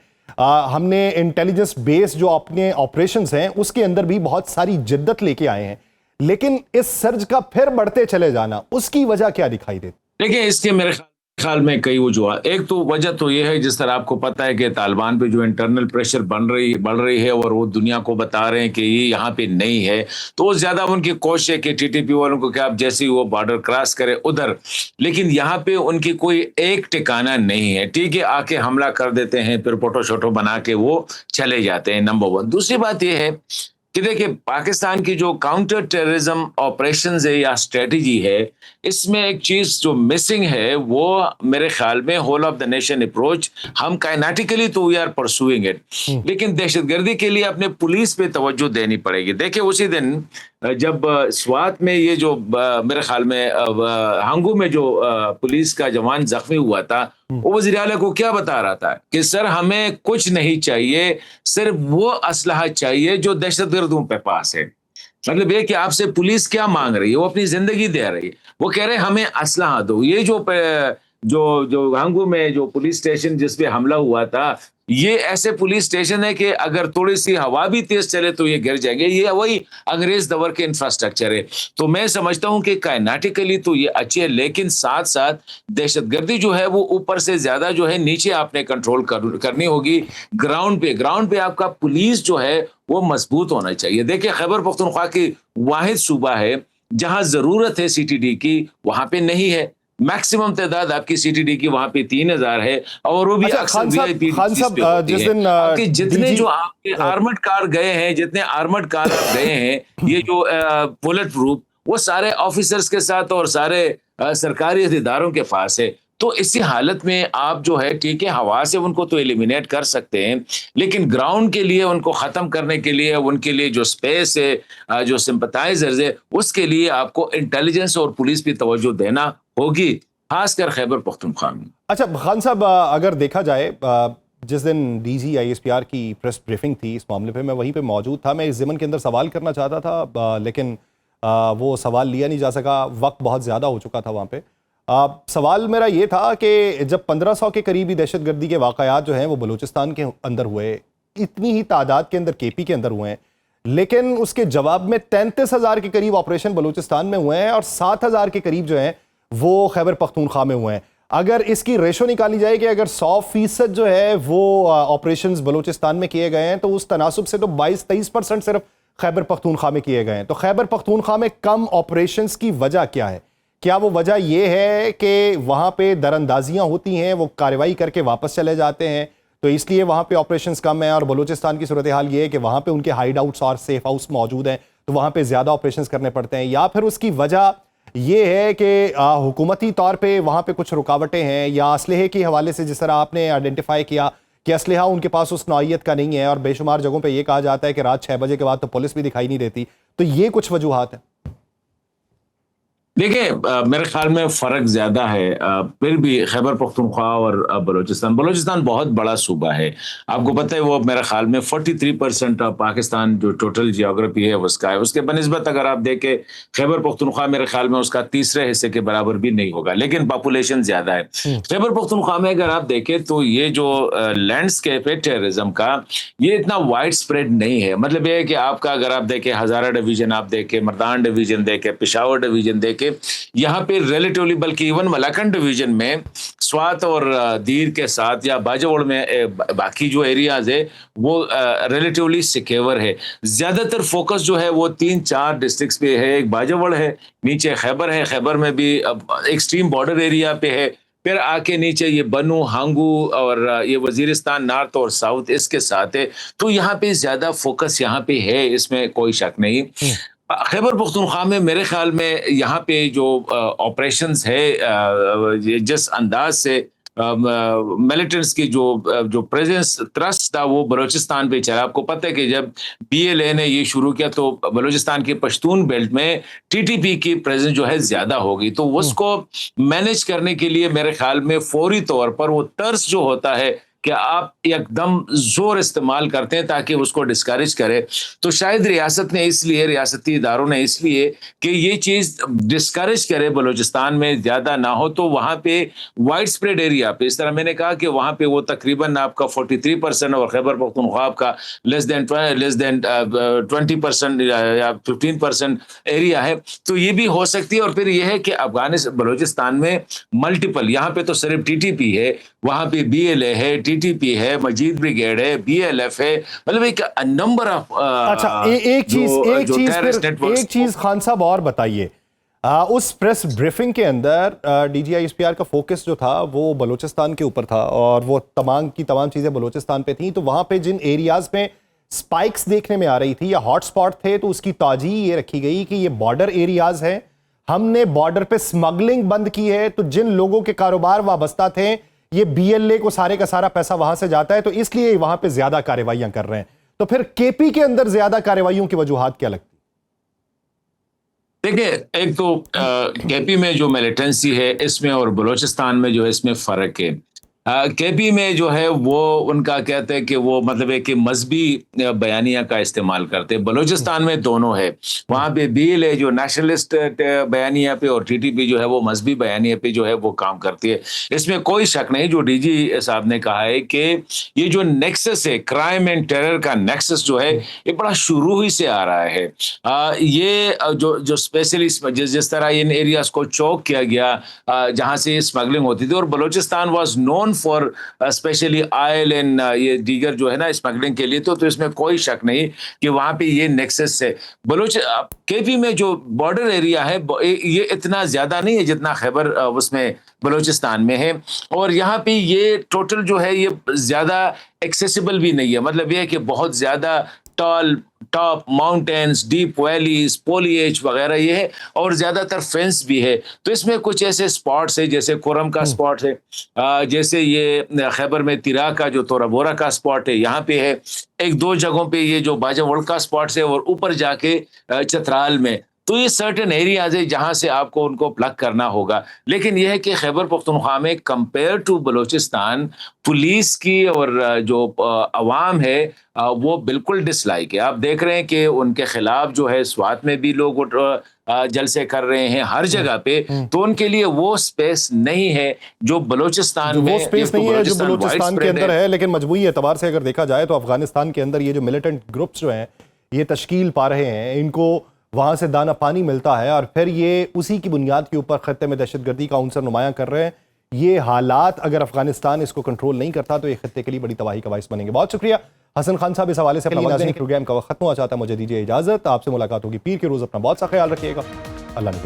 Speaker 1: हमने इंटेलिजेंस बेस जो अपने ऑपरेशंस हैं उसके अंदर भी बहुत सारी जिद्दत लेके आए हैं। लेकिन इस सर्ज का फिर बढ़ते चले जाना, उसकी वजह क्या दिखाई देती?
Speaker 4: देखिए, इसके मेरे ख्याल में कई वजूहत। एक तो वजह तो ये है, जिस तरह आपको पता है कि तालिबान पे जो इंटरनल प्रेशर बढ़ रही है और वो दुनिया को बता रहे हैं कि ये यहाँ पे नहीं है, तो ज्यादा उनकी कोशिश है कि टीटीपी वालों को कि आप जैसे ही वो बॉर्डर क्रॉस करे उधर, लेकिन यहाँ पे उनकी कोई एक ठिकाना नहीं है। ठीक है, आके हमला कर देते हैं, फिर फोटो शोटो बना के वो चले जाते हैं, नंबर 1। दूसरी बात ये है कि देखिए, पाकिस्तान की जो काउंटर टेररिज्म ऑपरेशंस है या स्ट्रेटजी है, इसमें एक चीज जो मिसिंग है वो मेरे ख्याल में whole of the nation approach. हम काइनेटिकली तो वी आर परसुइंग इट, लेकिन दहशतगर्दी के लिए अपने पुलिस पे तवज्जो देनी पड़ेगी। देखिए, उसी दिन जब स्वात में ये जो मेरे ख्याल में हांगू में जो पुलिस का जवान जख्मी हुआ था, वो वज़ीर आला को क्या बता रहा था कि सर हमें कुछ नहीं चाहिए, सिर्फ वो असलहा चाहिए जो दहशतगर्दों पे पास है। मतलब ये कि आपसे पुलिस क्या मांग रही है, वो अपनी जिंदगी दे रही है, वो कह रहे हैं हमें असलहा दो। ये जो हांगू में जो पुलिस स्टेशन जिस पे हमला हुआ था, ये ऐसे पुलिस स्टेशन है कि अगर थोड़ी सी हवा भी तेज चले तो ये गिर जाएंगे। ये वही अंग्रेज दौर के इंफ्रास्ट्रक्चर है। तो मैं समझता हूं कि काइनेटिकली तो ये अच्छी है, लेकिन साथ साथ दहशतगर्दी जो है वो ऊपर से ज्यादा जो है नीचे आपने कंट्रोल करनी होगी। ग्राउंड पे आपका पुलिस जो है वो मजबूत होना चाहिए। देखिए, खैबर पख्तूनख्वा की वाहिद सूबा है जहां जरूरत है सीटीडी की, वहां पे नहीं है। मैक्सिमम तादाद आपकी सीटीडी की वहां पे 3,000 है, और वो भी अक्सर वीआईपी जिस दिन आपके जितने जो आपके आर्मर्ड कार गए हैं, जितने आर्मर्ड कार गए हैं ये जो बुलेट प्रूफ, वो सारे ऑफिसर्स के साथ और सारे सरकारी इदारों के पास है। तो इसी हालत में आप जो है, ठीक है, हवा से उनको तो एलिमिनेट कर सकते हैं, लेकिन ग्राउंड के लिए उनको खत्म करने के लिए, उनके लिए जो स्पेस है, जो सिंपथाइजर्स है, उसके लिए आपको इंटेलिजेंस और पुलिस पे तवज्जो देना होगी, खासकर खैबर पख्तूनख्वा में।
Speaker 1: अच्छा खान साहब, अगर देखा जाए, जिस दिन डीजी आईएसपीआर की प्रेस ब्रीफिंग थी इस मामले पे, मैं वहीं पे मौजूद था। मैं इस ज़मन के अंदर सवाल करना चाहता था, लेकिन वो सवाल लिया नहीं जा सका, वक्त बहुत ज़्यादा हो चुका था वहाँ पे। सवाल मेरा ये था कि जब 1500 के करीबी दहशतगर्दी के वाक़यात जो हैं वो बलूचिस्तान के अंदर हुए, इतनी ही तादाद के अंदर केपी के अंदर हुए हैं, लेकिन उसके जवाब में 33,000 के करीब ऑपरेशन बलूचिस्तान में हुए हैं और 7,000 के करीब जो हैं वो खैबर पख्तूनख्वा में हुए हैं। अगर इसकी रेशो निकाली जाए कि अगर 100% जो है वो ऑपरेशंस बलूचिस्तान में किए गए हैं, तो उस तनासुब से तो 22-23% सिर्फ खैबर पख्तूनख्वा में किए गए हैं। तो खैबर पख्तूनख्वा में कम ऑपरेशंस की वजह क्या है? क्या वो वजह ये है कि वहाँ पे दरअंदाजियाँ होती हैं, वो कार्रवाई करके वापस चले जाते हैं, तो इसलिए वहाँ पे ऑपरेशंस कम है? और बलूचिस्तान की सूरत हाल ये है कि वहाँ पे उनके हाइड आउट्स और सेफ हाउस मौजूद हैं, तो वहाँ पे ज़्यादा ऑपरेशंस करने पड़ते हैं? या फिर उसकी वजह ये है कि हुकूमती तौर पे वहाँ पे कुछ रुकावटें हैं, या असलहे के हवाले से जिस तरह आपने आइडेंटिफाई किया कि असलहा उनके पास उस नौइयत का नहीं है, और बेशुमार जगहों पे ये कहा जाता है कि रात 6 बजे के बाद तो पुलिस भी दिखाई नहीं देती, तो ये कुछ वजूहात हैं?
Speaker 4: देखिए, मेरे ख्याल में फ़र्क ज़्यादा है। फिर भी खैबर पख्तूनख्वा और बलूचिस्तान बहुत बड़ा सूबा है। आपको पता है वो मेरे ख्याल में 43% पाकिस्तान जो टोटल जियोग्राफी है उसका है। उसके बनिस्बत अगर आप देखें, खैबर पख्तूनख्वा मेरे ख्याल में उसका तीसरे हिस्से के बराबर भी नहीं होगा, लेकिन पॉपुलेशन ज़्यादा है। खैबर पख्तूनख्वा में अगर आप देखें तो ये जो लैंडस्केप है टेररिज्म का, ये इतना वाइड स्प्रेड नहीं है। मतलब ये है कि आपका अगर आप देखें हज़ारा डिवीज़न, आप देखें मर्दान डिवीज़न, देखें पेशावर डिवीज़न, देखें यहाँ पे रिलेटिवली, बल्कि इवन मलाकन डिवीजन में स्वात और दीर के साथ या बाजवड़ में बाकी जो एरियाज है वो रिलेटिवली सिक्योर है। ज्यादातर फोकस जो है वो 3-4 डिस्ट्रिक्ट्स पे है। एक बाजवड़ है, नीचे खैबर है, खैबर में भी एक्सट्रीम बॉर्डर एरिया पे है, फिर आके नीचे ये बनू, हांगू और ये वजीरिस्तान नॉर्थ और साउथ इसके साथ है। तो यहाँ पे ज्यादा फोकस यहाँ पे है, इसमें कोई शक नहीं। खैबर पख्तूनख्वा में मेरे ख्याल में यहाँ पे जो ऑपरेशंस है, जिस अंदाज से मिलिटेंट्स की जो प्रेजेंस थ्रस्ट था वो बलूचिस्तान पे चला। आपको पता है कि जब BLA ने ये शुरू किया तो बलूचिस्तान के पश्तून बेल्ट में TTP की प्रेजेंस जो है ज्यादा हो गई। तो उसको मैनेज करने के लिए मेरे ख्याल में फौरी तौर पर वो तर्स जो होता है कि आप एकदम जोर इस्तेमाल करते हैं ताकि उसको डिस्करेज करे, तो शायद रियासत ने इसलिए, रियासती इदारों ने इसलिए कि ये चीज़ डिस्करेज करे बलूचिस्तान में ज़्यादा ना हो, तो वहाँ पे वाइड स्प्रेड एरिया पे, इस तरह मैंने कहा कि वहाँ पे वो तकरीबन आपका 43% और खैबर पख्तूनख्वा का लेस देन 20% या 15% एरिया है। तो ये भी हो सकती है। और फिर ये है कि अफगानिस्तान बलूचिस्तान में मल्टीपल, यहाँ पे तो सिर्फ TTP है, वहाँ पे BLA है, TTP है, मजीद ब्रिगेड है, BLF है, मतलब एक नंबर ऑफ
Speaker 1: अच्छा, एक चीज खान साहब और बताइए, उस प्रेस ब्रीफिंग के अंदर DGI SPR का फोकस जो था वो बलूचिस्तान के ऊपर था और वो तमाम चीजें बलूचिस्तान पे थी। तो वहां पे जिन एरियाज में स्पाइक्स देखने में आ रही थी या हॉटस्पॉट थे, तो उसकी ताजी ये रखी गई कि ये बॉर्डर एरियाज हैं, हमने बॉर्डर पे स्मगलिंग बंद की है, तो जिन लोगों के कारोबार वाबस्ता थे ये BLA को सारे का सारा पैसा वहां से जाता है, तो इसलिए वहां पे ज्यादा कार्रवाइयां कर रहे हैं। तो फिर KP के अंदर ज्यादा कार्रवाइयों की वजूहात क्या लगती?
Speaker 4: देखिए, एक तो KP में जो मिलिटेंसी है इसमें और बलूचिस्तान में जो है इसमें फर्क है। KP में जो है वो उनका कहते हैं कि वो मतलब है कि मजहबी बयानिया का इस्तेमाल करते हैं। बलूचिस्तान में दोनों है, वहाँ पे BLA जो नेशनलिस्ट बयानिया पे और TTP जो है वो मजहबी बयानिया पे जो है वो काम करती है। इसमें कोई शक नहीं, जो DG साहब ने कहा है कि ये जो नेक्सस है, क्राइम एंड टेरर का नेक्सस जो है ये बड़ा शुरू ही से आ रहा है। ये जो स्पेशली जिस तरह इन एरियाज को चौक किया गया जहाँ से स्मगलिंग होती थी, और Balochistan was known for specially oil and ये दीगर जो है ना स्मगलिंग के लिए, तो इसमें कोई शक नहीं कि वहां पे ये नेक्सस है। KP में जो बॉर्डर एरिया है ये इतना ज्यादा नहीं है जितना खैबर उसमें बलूचिस्तान में है, और यहाँ पे ये टोटल जो है ये ज्यादा एक्सेसिबल भी नहीं है। मतलब ये है कि बहुत ज्यादा टॉप माउंटेन्स, डीप वैलीज, पोलिएज वगैरह ये है, और ज्यादातर फेंस भी है। तो इसमें कुछ ऐसे स्पॉट्स है जैसे कोरम का स्पॉट है, जैसे ये खैबर में तिरा का जो तोराबोरा का स्पॉट है यहाँ पे है, एक दो जगहों पे ये जो बाजावड़ का स्पॉट्स है, और ऊपर जाके चतराल में। तो ये सर्टेन एरियाज है जहां से आपको उनको प्लग करना होगा। लेकिन यह है कि खैबर पख्तूनख्वा में कंपेयर टू बलूचिस्तान पुलिस की और जो अवाम है वो बिल्कुल डिसलाइक है। आप देख रहे हैं कि उनके खिलाफ जो है स्वात में भी लोग जलसे कर रहे हैं हर जगह पे, तो उनके लिए वो स्पेस नहीं है जो बलूचिस्तान में,
Speaker 1: वो स्पेस नहीं है जो बलूचिस्तान के अंदर है। लेकिन मजबूरी एतबार से अगर देखा जाए तो अफगानिस्तान के अंदर ये जो मिलिटेंट ग्रुप्स जो हैं ये तश्कील पा रहे हैं, इनको वहां से दाना पानी मिलता है और फिर ये उसी की बुनियाद के ऊपर खत्ते में दहशतगर्दी का अंसर नुमायां कर रहे हैं। ये हालात अगर अफगानिस्तान इसको कंट्रोल नहीं करता तो ये खत्ते के लिए बड़ी तबाही का बाइस बनेंगे। बहुत शुक्रिया हसन खान साहब, इस हवाले से अपना प्रोग्राम का वक्त खत्म हुआ चाहता है, मुझे दीजिए इजाजत। आपसे मुलाकात होगी पीर के रोज, अपना बहुत सा ख्याल रखिएगा। अल्लाह ने